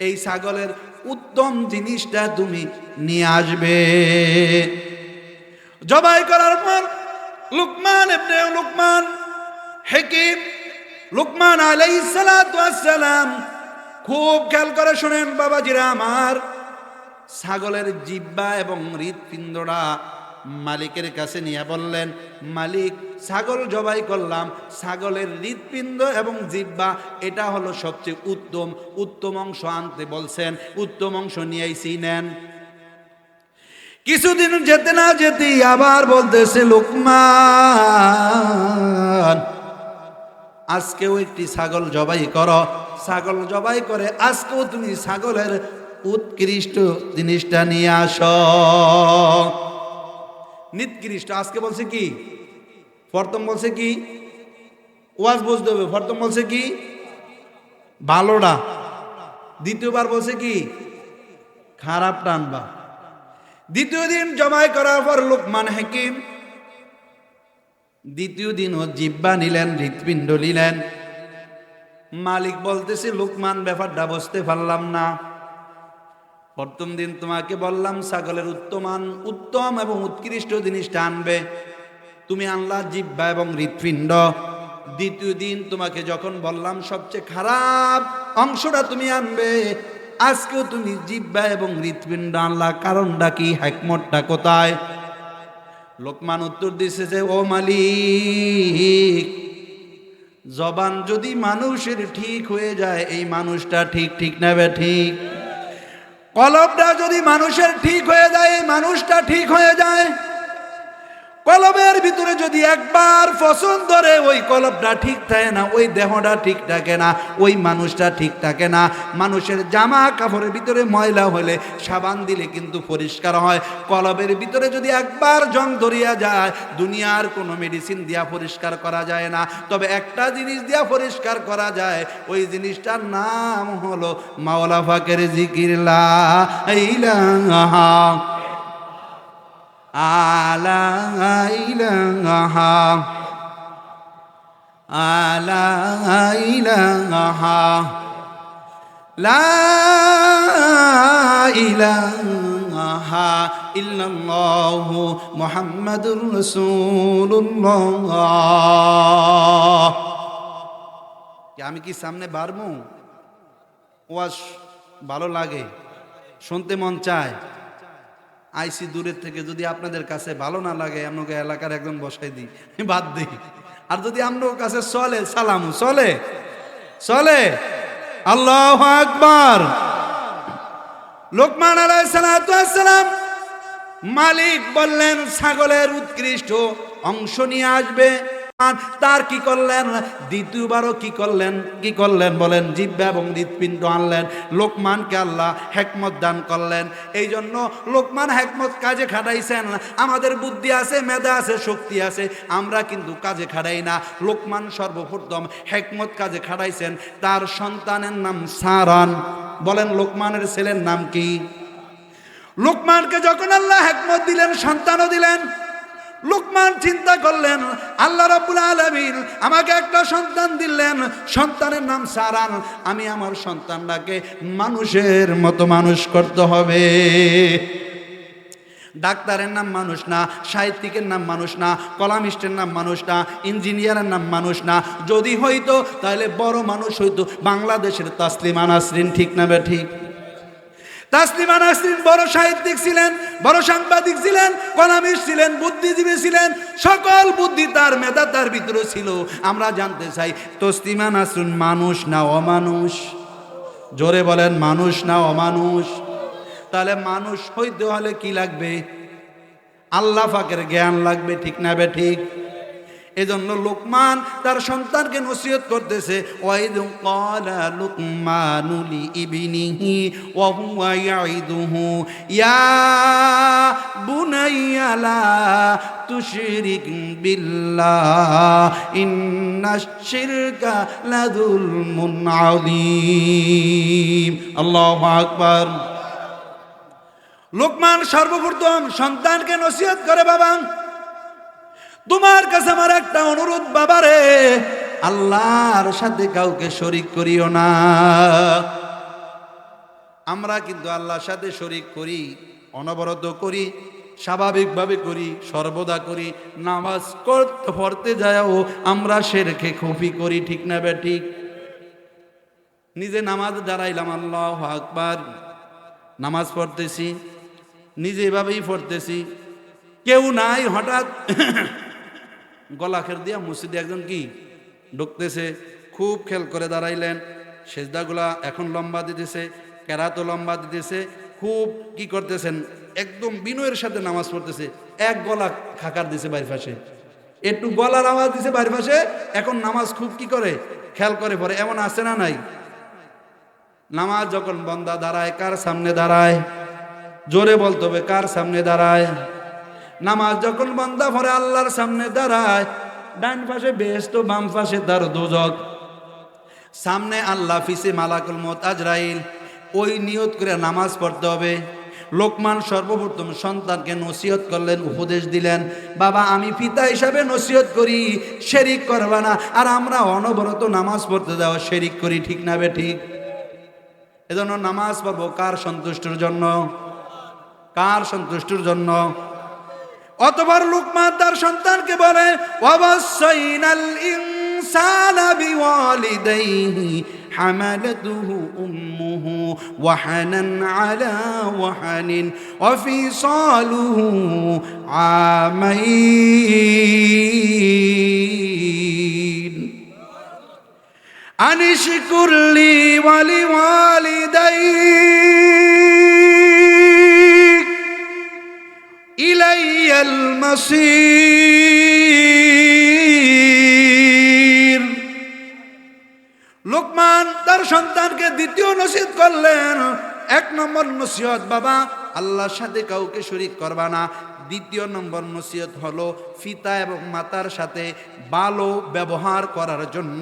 এই ছাগলের উত্তম জিনিসটা তুমি নিয়ে আসবে। জবাই করার পর লুকমান হাকিম, লুকমান আলাইহিস সালাতু ওয়াস সালাম, খুব খেয়াল করে শুনেন বাবাজিরা আমার, ছাগলের জিহ্বা এবং হৃৎপিণ্ডটা মালিকের কাছে নিয়ে বললেন, মালিক, ছাগল জবাই করলাম, ছাগলের হৃৎপিণ্ড এবং জিহ্বা এটা হলো সবচেয়ে উত্তম অংশ আনতে বলছেন, উত্তম অংশ নিয়ে আইছি, নেন। কিছুদিন যেতে না যেতেই আবার বলতেছে, লোকমান, আজকেও একটি ছাগল জবাই করো। ছাগল জবাই করে আজকেও তুমি ছাগলের উৎকৃষ্ট জিনিসটা নিয়ে আসো। নিকৃষ্ট আজকে বলছে কি, প্রথম বলছে কি, ওয়াজ বুঝতে হবে, প্রথম বলছে কি ভালোটা, দ্বিতীয়বার বলছে কি খারাপটা আনবা। দ্বিতীয় দিন জবাই করার পর লোকমান হাকিম দ্বিতীয় দিন ও জিহ্বা নিলেন, হৃৎপিণ্ড নিলেন। মালিক বলতেছে, লোকমান, ব্যাপারটা বুঝতে পারলাম না। প্রথম দিন তোমাকে বললাম ছাগলের উত্তম এবং উৎকৃষ্ট জিনিসটা আনবে, তুমি আনলা জিহ্বা এবং হৃৎপিণ্ড। দ্বিতীয় দিন তোমাকে যখন বললাম সবচেয়ে খারাপ অংশটা তুমি আনবে, আজকেও তুমি জিহ্বা এবং হৃৎপিণ্ড আনলা, কারণটা কি, হিকমতটা কোথায়? লোকমান উত্তর দিছে যে, ও মালিক, জবান যদি মানুষের ঠিক হয়ে যায়, এই মানুষটা ঠিক না ঠিক? কলবটা যদি মানুষের ঠিক হয়ে যায়, এই মানুষটা ঠিক হয়ে যায়। কলবের ভিতরে যদি একবার পছন্দ ধরে, ওই কলবটা ঠিক থাকে না, ওই দেহটা ঠিক থাকে না, ওই মানুষটা ঠিক থাকে না। মানুষের জামা কাপড়ের ভিতরে ময়লা হলে সাবান দিলে কিন্তু পরিষ্কার হয়। কলবের ভিতরে যদি একবার জং ধরিয়া যায়, দুনিয়ার কোনো মেডিসিন দিয়া পরিষ্কার করা যায় না। তবে একটা জিনিস দিয়া পরিষ্কার করা যায়, ওই জিনিসটার নাম হলো মাওলা পাকের জিকির, লা ইলাহা। আলা ইলাহা আলা ইলাহা লা ইলাহা ইল্লাল্লাহু মুহাম্মাদুর রাসূলুল্লাহ। আমি কি সামনে বাড়বো? ওয়াজ ভালো লাগে, শুনতে মন চায়, আইসি দূরের থেকে। যদি আপনাদের কাছে ভালো না লাগে আপনাকে এলাকার একজন বসাই দিই, বাদ দিই। আর যদি আপনার কাছে চলে সালাম চলে চলে। আল্লাহু আকবার। লোকমান আলাইহিস সালাম মালিক বললেন ছাগলের উৎকৃষ্ট অংশ নিয়ে আসবে। তার কি করলেন? দ্বিতীয়বারও কি করলেন বলেন? জিহ্বা এবং হৃৎপিণ্ড আনলেন। লোকমানকে আল্লাহ হেকমত দান করলেন। এই জন্য লোকমান হেকমত কাজে খাটাইছেন। আমাদের বুদ্ধি আছে, মেধা আছে, শক্তি আছে, আমরা কিন্তু কাজে খাটাই না। লোকমান সর্বপ্রথম হেকমত কাজে খাটাইছেন। তার সন্তানের নাম সারান। বলেন লোকমানের ছেলের নাম কি? লোকমানকে যখন আল্লাহ হেকমত দিলেন, সন্তানও দিলেন, লোকমান চিন্তা করলেন আল্লাহ রাব্বুল আলামিন আমাকে একটা সন্তান দিলেন, সন্তানের নাম সারান। আমি আমার সন্তানটাকে মানুষের মতো মানুষ করতে হবে। ডাক্তারের নাম মানুষ না, সাহিত্যিকের নাম মানুষ না, কলামিস্টের নাম মানুষ না, ইঞ্জিনিয়ারের নাম মানুষ না। যদি হইতো তাহলে বড় মানুষ হইতো বাংলাদেশের তাসলিমা নাসরিন। ঠিক না বে ঠিক? তাসলিমা নাসরিন বড় সাহিত্যিক ছিলেন, বড় সাংবাদিক ছিলেন, কলামিস্ট ছিলেন, বুদ্ধিজীবী ছিলেন। সকল বুদ্ধি তার, মেধা তার ভিতরে ছিল। আমরা জানতে চাই তাসলিমা নাসরিন মানুষ না অমানুষ? জোরে বলেন, মানুষ না অমানুষ? তাহলে মানুষ হইতে হলে কি লাগবে? আল্লাহ পাকের জ্ঞান লাগবে। ঠিক না বে ঠিক? এজন্য লোকমান তার সন্তানকে নসিহত করতেছে। ওয়াইদ ক্বালা লুকমানু লিইবনিহি ওয়া হুয়া ইয়াইদুহু ইয়া বুনাইয়া লা তুশরিক বিল্লাহ ইন্নাশ শিরকা লাযুলমুন আযীম। আল্লাহু আকবার। লোকমান সর্বপ্রথম সন্তানকে নসিহত করে, বাবা তোমার কাছে আমার একটা অনুরোধ, বাবারে আল্লাহর সাথে কাউকে শরীক করিও না। আমরা কিন্তু আল্লাহর সাথে শরীক করি, অনবরত করি, স্বাভাবিকভাবে করি, সর্বদা করি। নামাজ পড়তে যাও আমরা শিরকে খুফি করি। ঠিক না বে ঠিক? নিজে নামাজ দাঁড়াইলাম, আল্লাহু আকবার, নামাজ পড়তেছি, নিজে এভাবেই পড়তেছি, কেউ নাই, হঠাৎ গলা খের দিয়া মসজিদে একজন কি ঢুকতেছে, খুব খেয়াল করে দাঁড়াইলেন, সেজদাগুলা এখন লম্বা দিতেছে, কেরাতও লম্বা দিতেছে, খুব কি করতেছেন, একদম বিনয়ের সাথে নামাজ পড়তেছে। এক গলা খাকার দিছে বাড়ির পাশে, একটু গলার আওয়াজ দিছে বাড়ির পাশে, এখন নামাজ খুব কি করে খেয়াল করে পড়ে। এমন আছে না নাই? নামাজ যখন বন্দা দাঁড়ায়, কার সামনে দাঁড়ায়? জোরে বলতে হবে, কার সামনে দাঁড়ায়? নামাজ যখন বান্দা পড়ে আল্লাহর সামনে দাঁড়ায়, ডান পাশে বেহেশত, বাম পাশে তার দোজখ, সামনে আল্লাহ, পিছে মালাকুল মউত আজরাইল। ওই নিয়ত করে নামাজ পড়তে হবে। লোকমান সর্বপ্রথম সন্তানকে নসিহত করলেন, উপদেশ দিলেন, বাবা আমি পিতা হিসাবে নসিহত করি, শিরক করবা না। আর আমরা অনবরত নামাজ পড়তে যাও, শিরক করি। ঠিক না বে ঠিক? এজন্য নামাজ পড়বো কার সন্তুষ্টির জন্য? কার সন্তুষ্টির জন্য? অতঃপর লোকমান তার সন্তানকে বলে, ওয়াসাইনাল ইনসানা বিওয়ালিদাইহি হামালাতুহু উম্মুহু ওয়াহানান আলা ওয়াহানিন ওয়া ফিসালুহু আমাইন আনিশকুর লি ওয়া লিওয়ালিদাইক ইলাইয়াল মাসির। লোকমান তার সন্তানকে দ্বিতীয় নসিহত করলেন। এক নম্বর নসিহত, বাবা আল্লাহর সাথে কাউকে শরীক করবা না। দ্বিতীয় নম্বর নসিহত হলো পিতা এবং মাতার সাথে ভালো ব্যবহার করার জন্য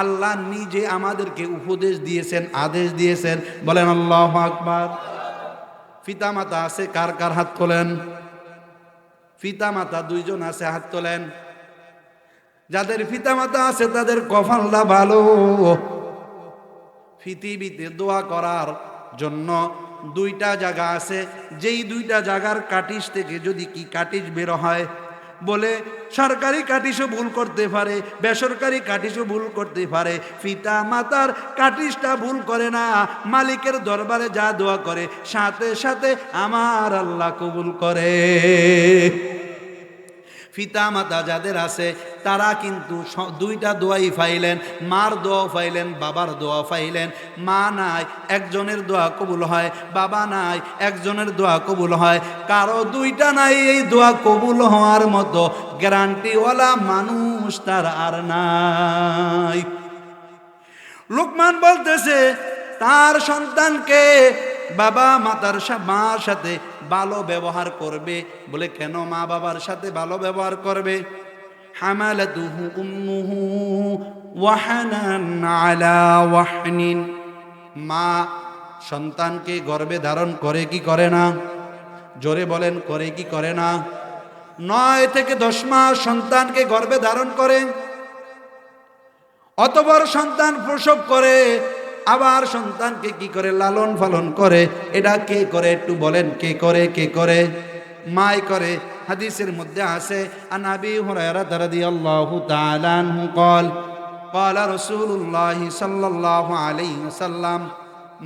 আল্লাহ নিজে আমাদেরকে উপদেশ দিয়েছেন, আদেশ দিয়েছেন। বলেন আল্লাহু আকবার। পিতা মাতা আছে কার কার? হাত তোলেন। পিতা মাতা দুইজন আছে, হাত তোলেন। যাদের পিতা মাতা আছে তাদের কপালটা ভালো। পৃথিবীতে দোয়া করার জন্য দুইটা জায়গা আছে, যেই দুইটা জায়গার কাটিস থেকে যদি কি কাটিস বের হয়, বলে সরকারি কাটিসও ভুল করতে পারে, বেসরকারি কাটিসও ভুল করতে পারে, পিতা মাতার কাটিসটা ভুল করে না। মালিকের দরবারে যা দোয়া করে সাথে সাথে আমার আল্লাহ কবুল করে। পিতা মাতা যাদের আছে তারা কিন্তু দুইটা দোয়াই পাইলেন, মার দোয়া পাইলেন, বাবার দোয়া পাইলেন। মা নাই একজনের দোয়া কবুল হয়, বাবা নাই একজনের দোয়া কবুল হয়, কারো দুইটা নাই এই দোয়া কবুল হওয়ার মতো গ্যারান্টিওয়ালা মানুষ তার আর নাই। লোকমান বলতেছে তার সন্তানকে বাবা মাতার মার সাথে ভালো ব্যবহার করবে। বলে কেন মা বাবার সাথে ভালো ব্যবহার করবে? হামালাতুহু উম্মুহু ওয়াহানান আলা ওয়াহনিন। মা সন্তানকে গর্ভে ধারণ করে কি করে না? জোরে বলেন, করে কি করে না? 9 থেকে 10 মাস সন্তানকে গর্ভে ধারণ করে, অতঃপর সন্তান প্রসব করে, আবার সন্তানকে কি করে লালন পালন করে। এটা কে করে একটু বলেন, কে করে? কে করে? মাই করে। হাদিসের মধ্যে আছে আন আবি হুরায়রা রাদিয়াল্লাহু তাআলা আনহু قال قال رسول الله صلى الله عليه وسلم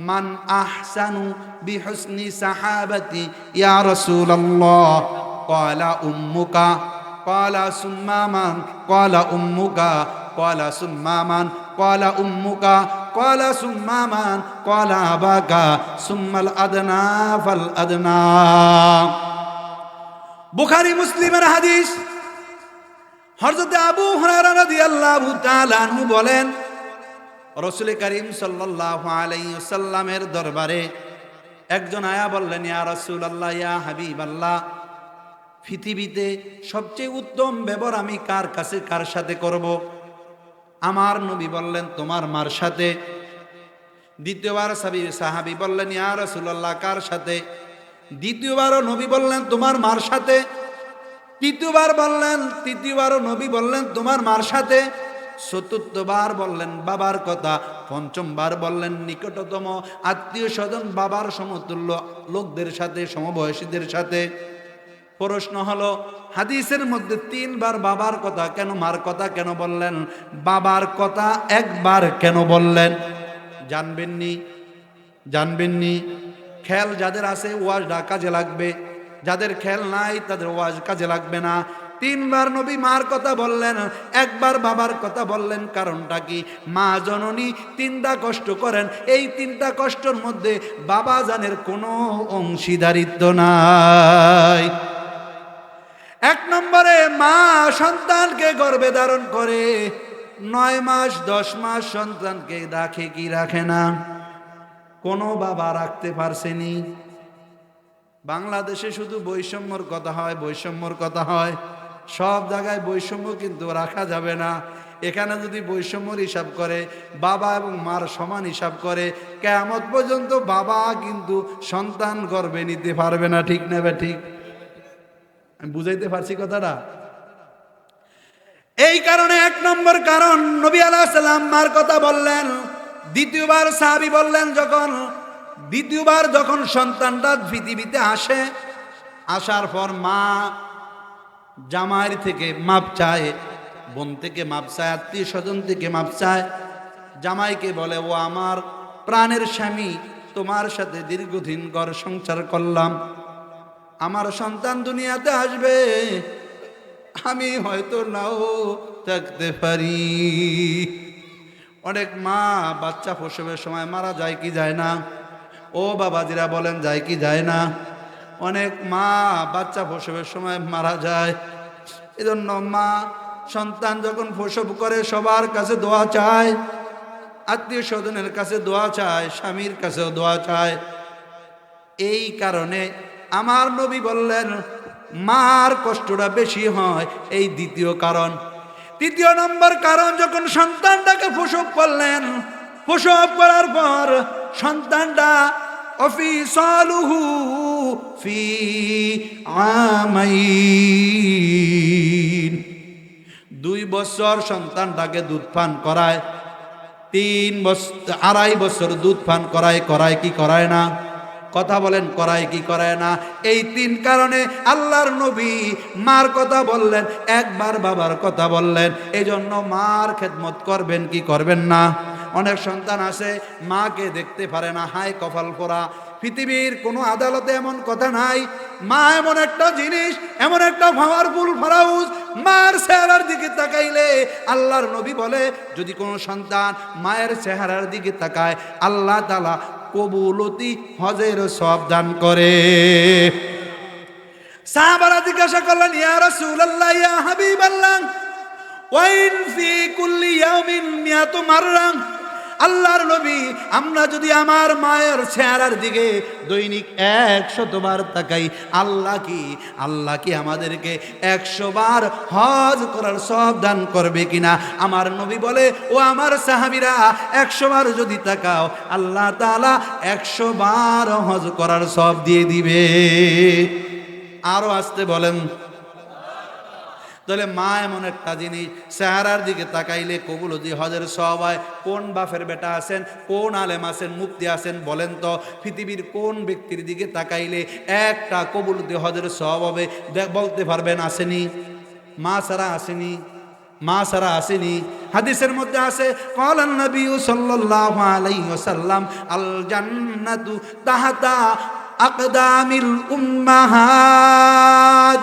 من احسن بحسن صحابتي يا رسول الله قال امك قال ثم من قال امك قال ثم من قال امك قال ثم من قال اباك ثم الادنى فالادنى। বুখারী মুসলিমের হাদিস। হযরত আবু হুরায়রা রাদিয়াল্লাহু তাআলা আনহু বলেন রাসূল করিম সাল্লাল্লাহু আলাইহি ওয়াসাল্লামের দরবারে একজন আয়া বললেন, ইয়া রাসূলুল্লাহ, ইয়া হাবিবাল্লাহ, পৃথিবীতে সবচেয়ে উত্তম ব্যবহার আমি কার কাছে কার সাথে করব? আমার নবী বললেন তোমার মার সাথে। দ্বিতীয়বার সাহাবী বললেন, ইয়া রাসূলুল্লাহ, কার সাথে? দ্বিতীয়বারও নবী বললেন তোমার মার সাথে। তৃতীয়বারও নবী বললেন তোমার মার সাথে। চতুর্থবার বললেন বাবার কথা। পঞ্চমবার বললেন নিকটতম আত্মীয় স্বজন বাবার সমতুল্য লোকদের সাথে, সমবয়সীদের সাথে। প্রশ্ন হলো হাদিসের মধ্যে 3 বার বাবার কথা কেন, মার কথা কেন বললেন? বাবার কথা একবার কেন বললেন? জানবেননি? খেয়াল যাদের আছে ওয়াজটা কাজে লাগবে, যাদের খেয়াল নাই তাদের ওয়াজ কাজে লাগবে না। 3 বার নবী মার কথা বললেন, একবার বাবার কথা বললেন। কারণটা কি? মা জননী 3টা কষ্ট করেন, এই 3টা কষ্টের মধ্যে বাবা জানের কোনো অংশীদারিত্ব নাই। 1 নম্বরে মা সন্তানকে গর্ভে ধারণ করে 9 মাস 10 মাস সন্তানকে রাখে কি রাখে না? কোনো বাবা রাখতে পারছেনি। বাংলাদেশে শুধু বৈষম্যর কথা হয়, সব জায়গায় বৈষম্য কিন্তু রাখা যাবে না। এখানে যদি বৈষম্যর হিসাব করে, বাবা এবং মার সমান হিসাব করে, কিয়ামত পর্যন্ত বাবা কিন্তু সন্তান গর্ভে নিতে পারবে না। ঠিক না? ঠিক? আমি বুঝাইতে পারছি কথাটা? এই কারণে 1 নম্বর কারণ নবী আলাইহিস সালাম মার কথা বললেন। দ্বিতীয়বার সাহাবী বললেন দ্বিতীয়বার যখন সন্তানটা পৃথিবীতে আসে, আসার পর মা জামাইয়ের থেকে মাপ চায়, বোন থেকে মাপ চায়, আত্মীয় স্বজন থেকে মাপ চায়। জামাইকে বলে, ও আমার প্রাণের স্বামী, তোমার সাথে দীর্ঘদিন ঘর সংসার করলাম, আমার সন্তান দুনিয়াতে আসবে, আমি হয়তো নাও থাকতে পারি। অনেক মা বাচ্চা প্রসবের সময় মারা যায় কি যায় না? ও বাবাজিরা বলেন, যায় কি যায় না? অনেক মা বাচ্চা প্রসবের সময় মারা যায়। এজন্য মা সন্তান যখন প্রসব করে সবার কাছে দোয়া চায়, আত্মীয় স্বজনের কাছে দোয়া চায়, স্বামীর কাছেও দোয়া চায়। এই কারণে আমার নবী বললেন মার কষ্টটা বেশি হয়, এই দ্বিতীয় কারণ। 3 নম্বর কারণ, যখন সন্তানটাকে প্রসব করলেন, প্রসব করার পর সন্তানটা অফিসালুহু ফি আমাইন। 2 বছর সন্তানটাকে দুধ পান করায়, 3 বছর 2.5 বছর দুধ পান করায় কি করায় না? কথা বলেন, করায় কি করায় না? এই 3 কারণে আল্লাহর নবী মার কথা বললেন, একবার বাবার কথা বললেন। এই জন্য মার খেদমত করবেন কি করবেন না? অনেক সন্তান আছে মাকে দেখতে পারে না, হায় কপাল পোড়া। পৃথিবীর কোনো আদালতে এমন কথা নাই। মা এমন একটা জিনিস, এমন একটা পাওয়ারফুল ফরাউজ, মার চেহারার দিকে তাকাইলে আল্লাহর নবী বলে যদি কোনো সন্তান মায়ের চেহারার দিকে তাকায় আল্লাহ তাআলা কবুলতি হজের সওয়াব দান করে। সাহাবারা জিজ্ঞাসা করলেন, ইয়া রাসূলুল্লাহ, ইয়া হাবিবাল্লাহ, ওয়াইন ফি কুল্লি ইয়াউমিন মিয়াতু মাররা। আল্লাহর নবী, আমরা যদি আমার মায়ের চেহারার দিকে দৈনিক 100 বার তাকাই, আল্লাহ কি আমাদেরকে 100 বার হজ করার সওয়াব দান করবে কিনা? আমার নবী বলে, ও আমার সাহাবীরা, 100 বার যদি তাকাও আল্লাহ তাআলা 100 বার হজ করার সওয়াব দিয়ে দিবে। আরো আসতে বলেন। তাহলে মা এমন একটা জিনিস, চেহারার দিকে তাকাইলে কবুলতি হজের সওয়াব হয়। কোন বাপের বেটা আছেন, কোন আলেম আছেন, মুফতি আছেন, বলেন তো পৃথিবীর কোন ব্যক্তির দিকে তাকাইলে একটা কবুলতি হজের সওয়াব হবে? বলতে পারবেন? আসেনি? মা ছাড়া আসেনি, মা ছাড়া আসেনি। হাদিসের মধ্যে আছে, ক্বালান নবী সাল্লাল্লাহু আলাইহি ওয়াসাল্লাম, আল জান্নাতু তাহতা আকদামিল উম্মাহাত।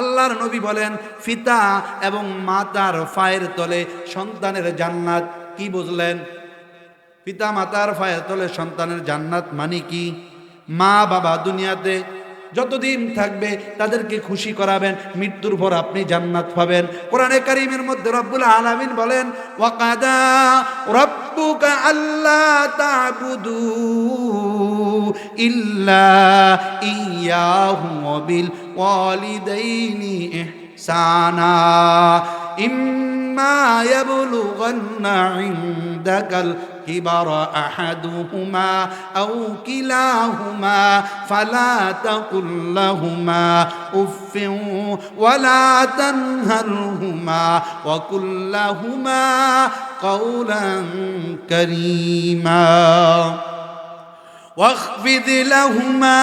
আল্লাহর নবী বলেন, পিতা এবং মাতার পায়ের তলে সন্তানের জান্নাত। কি বুঝলেন? পিতা মাতার পায়ের তলে সন্তানের জান্নাত মানে কি? মা বাবা দুনিয়াতে যতদিন থাকবে তাদেরকে খুশি করাবেন, মৃত্যুর পর আপনি জান্নাত পাবেন। কোরআনে কারীমের মধ্যে রব্বুল আলামিন বলেন, ওয়াকাদা রাব্বুকা আল্লা তা'বুদু ইল্লা ইয়্যাহু ওয়া বিল ওয়ালিদাইনি ইহসানা ইম্মা ইয়াবলুগান্না ইনদাকাল كبر أحدهما أو كلاهما فلا تقل لهما أف ولا تنهرهما وقل لهما قولا كريما واخفض لهما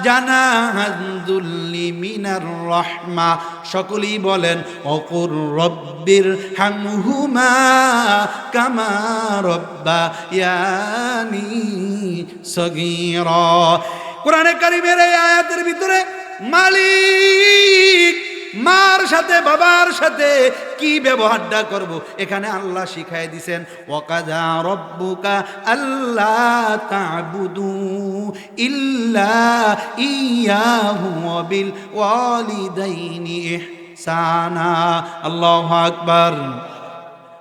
جناح الذل من الرحمة। সকলেই বলেন, ওকুর রব্বির হামহুমা কামা রব্বায়ানি সগীরা। কোরআনে কারীমের এই আয়াতের ভিতরে মালিক মার সাথে বাবার সাথে কি ব্যবহারটা করব এখানে আল্লাহ শিখাই দিয়েছেন। ওয়াকাদা রব্বুকা আল্লা তা'বুদু ইল্লা ইয়্যাহু ওয়া বিল ওয়ালিদাইনি ইহসানা। আল্লাহু আকবার।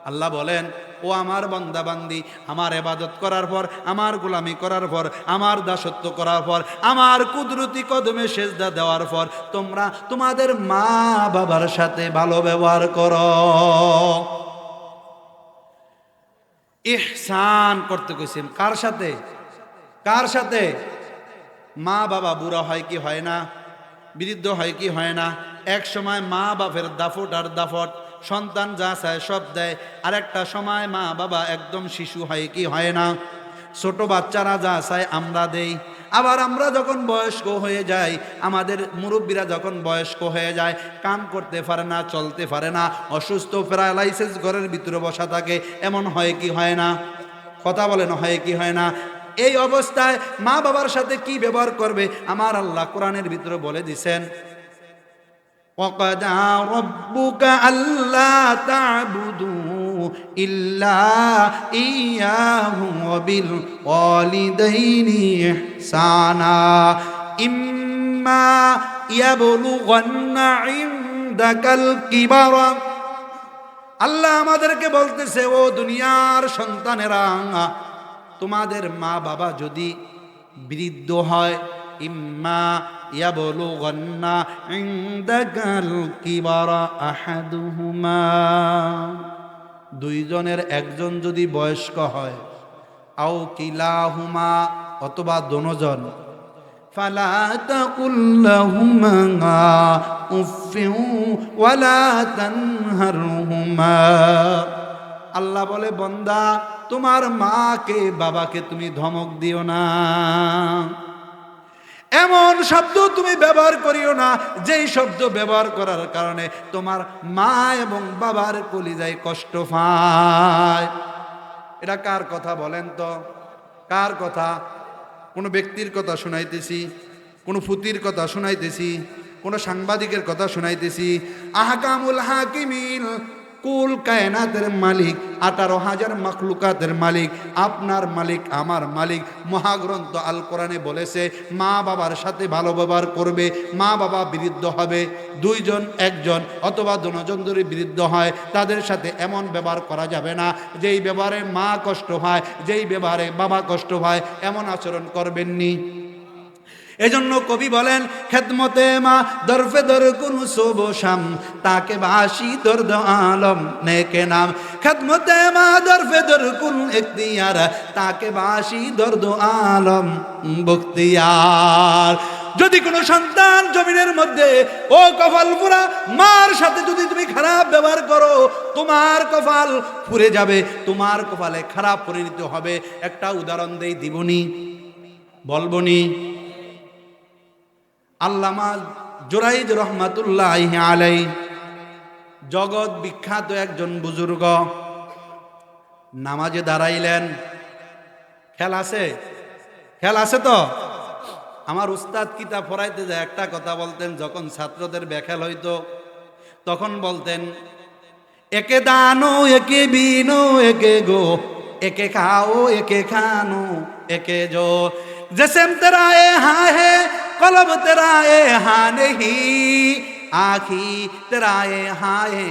আল্লাহ বলেন, ও আমার বান্দা বান্দি, আমার ইবাদত করার পর, আমার গোলামি করার পর, আমার দাসত্ব করার পর, আমার কুদরতি কদমে সেজদা দেওয়ার পর তোমরা তোমাদের মা বাবার সাথে ভালো ব্যবহার করো। ইহসান করতে কইছেন কার সাথে? কার সাথে? মা বাবা বুড়া হয় কি হয় না? বৃদ্ধ হয় কি হয় না? এক সময় মা বাপের দাফট আর দাফট, সন্তান যা চায় সব দেয়। আর একটা সময় মা বাবা একদম শিশু হয় কি হয় না? ছোট বাচ্চারা যা চায় আমরা দেই। আবার আমরা যখন বয়স্ক হয়ে যাই, আমাদের মুরব্বীরা যখন বয়স্ক হয়ে যায়, কাম করতে পারে না, চলতে পারে না, অসুস্থ, প্যারালাইসিস, ঘরের ভিতরে বসা থাকে, এমন হয় কি হয় না? কথা বলেন, হয় কি হয় না? এই অবস্থায় মা বাবার সাথে কি ব্যবহার করবে আমার আল্লাহ কোরআনের ভিতরে বলে দিছেন, وَقَضَى رَبُّكَ أَلَّا تَعْبُدُوا إِلَّا إِيَّاهُ وَبِالْوَالِدَيْنِ إِحْسَانًا إِمَّا يَبْلُغَنَّ عِندَكَ الْكِبَرَ। আল্লাহ আমাদেরকে বলতেছে, ও দুনিয়ার সন্তানেরা, তোমাদের মা বাবা যদি বৃদ্ধ হয়, ইম্মা ইয়াবলুগান্না ইনদাকাল কিবারা আহাদুহুমা, দুইজনের একজন যদি বয়স্ক হয়, আও কিলাহুমা অথবা দোনোজন। ফালা তাকুল লাহুমা উফিউ ওয়ালা তানহারহুমা। আল্লাহ বলে, বান্দা তোমার মাকে বাবাকে তুমি ধমক দিও না, এমন শব্দ তুমি ব্যবহার করিও না যেই শব্দ ব্যবহার করার কারণে তোমার মা এবং বাবার কলিজায় কষ্ট পায়। এটা কার কথা বলেন তো? কার কথা? কোনো ব্যক্তির কথা শুনাইতেছি, কোনো ফুতির কথা শুনাইতেছি, কোনো সাংবাদিকের কথা শুনাইতেছি? আহকামুল হাকিমিন, কুল কায়নাতের মালিক, 18,000 মাখলুকাতের মালিক, আপনার মালিক, আমার মালিক, মহাগ্রন্থ আল কোরআনে বলেছে মা বাবার সাথে ভালো ব্যবহার করবে। মা বাবা বিরুদ্ধ হবে, দুইজন একজন অথবা দুজন ধরে বিরুদ্ধ হয়, তাদের সাথে এমন ব্যবহার করা যাবে না যেই ব্যবহারে মা কষ্ট হয়, যেই ব্যবহারে বাবা কষ্ট হয়, এমন আচরণ করবেননি। এজন্য কবি বলেন, খেদমতে মা দরফে দর কুন শুভ শাম, তাকে বাসি দর্দ আলম নেকে নাম। খেদমতে মা দরফে দর কুন ইখতিয়ার, তাকে বাসি দর্দ আলম বখতিয়ার। যদি কোনো সন্তান জমিনের মধ্যে ও কপাল পুরা মার সাথে যদি তুমি খারাপ ব্যবহার করো, তোমার কপাল পুড়ে যাবে, তোমার কপালে খারাপ পরিণত হবে। একটা উদাহরণ দেই, দিবনি বলবনি? আল্লামা জুরাইদ রহমাতুল্লাহি আলাইহি, জগৎ বিখ্যাত একজন বুজুর্গ, নামাজে দাঁড়াইলেন। খেয়াল আছে? খেয়াল আছে তো? আমার উস্তাদ কিতাব পড়াইতে যায় একটা কথা বলতেন, যখন ছাত্রদের বেখেল হইতো তখন বলতেন, একে দানো একে বিনো একে গো, একে খাও একে খানো একে জো, जिस्म तेरा ए हाँ है कलब तेरा ए हाँ नहीं, आखी तेरा ए हाँ है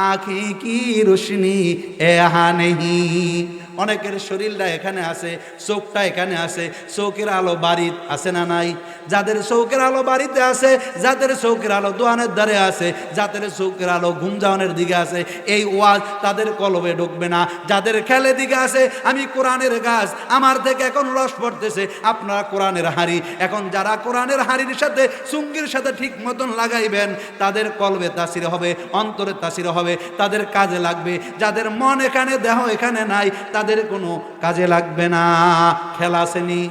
आखी की रोशनी ए हाँ नहीं। অনেকের শরীরটা এখানে আছে, চোখটা এখানে আছে, চোখের আলো বাড়িতে আছে না নাই? যাদের চোখের আলো বাড়িতে আছে, যাদের চোখের আলো দোয়ানের ধারে আছে, যাদের চোখের আলো ঘুম যাওয়ানোর দিকে আছে, এই ওয়াজ তাদের কলবে ঢুকবে না। যাদের খেলে দিকে আছে, আমি কোরআনের গাছ, আমার থেকে এখন রস পড়তেছে, আপনারা কোরআনের হাড়ি, এখন যারা কোরআনের হাড়ির সাথে চুঙ্গির সাথে ঠিক মতন লাগাইবেন, তাদের কলবে তাসির হবে, অন্তরে তাসির হবে, তাদের কাজে লাগবে। যাদের মন এখানে, দেহ এখানে নাই, তাদের কোনো কাজে লাগবে না। খেলা আসেনি?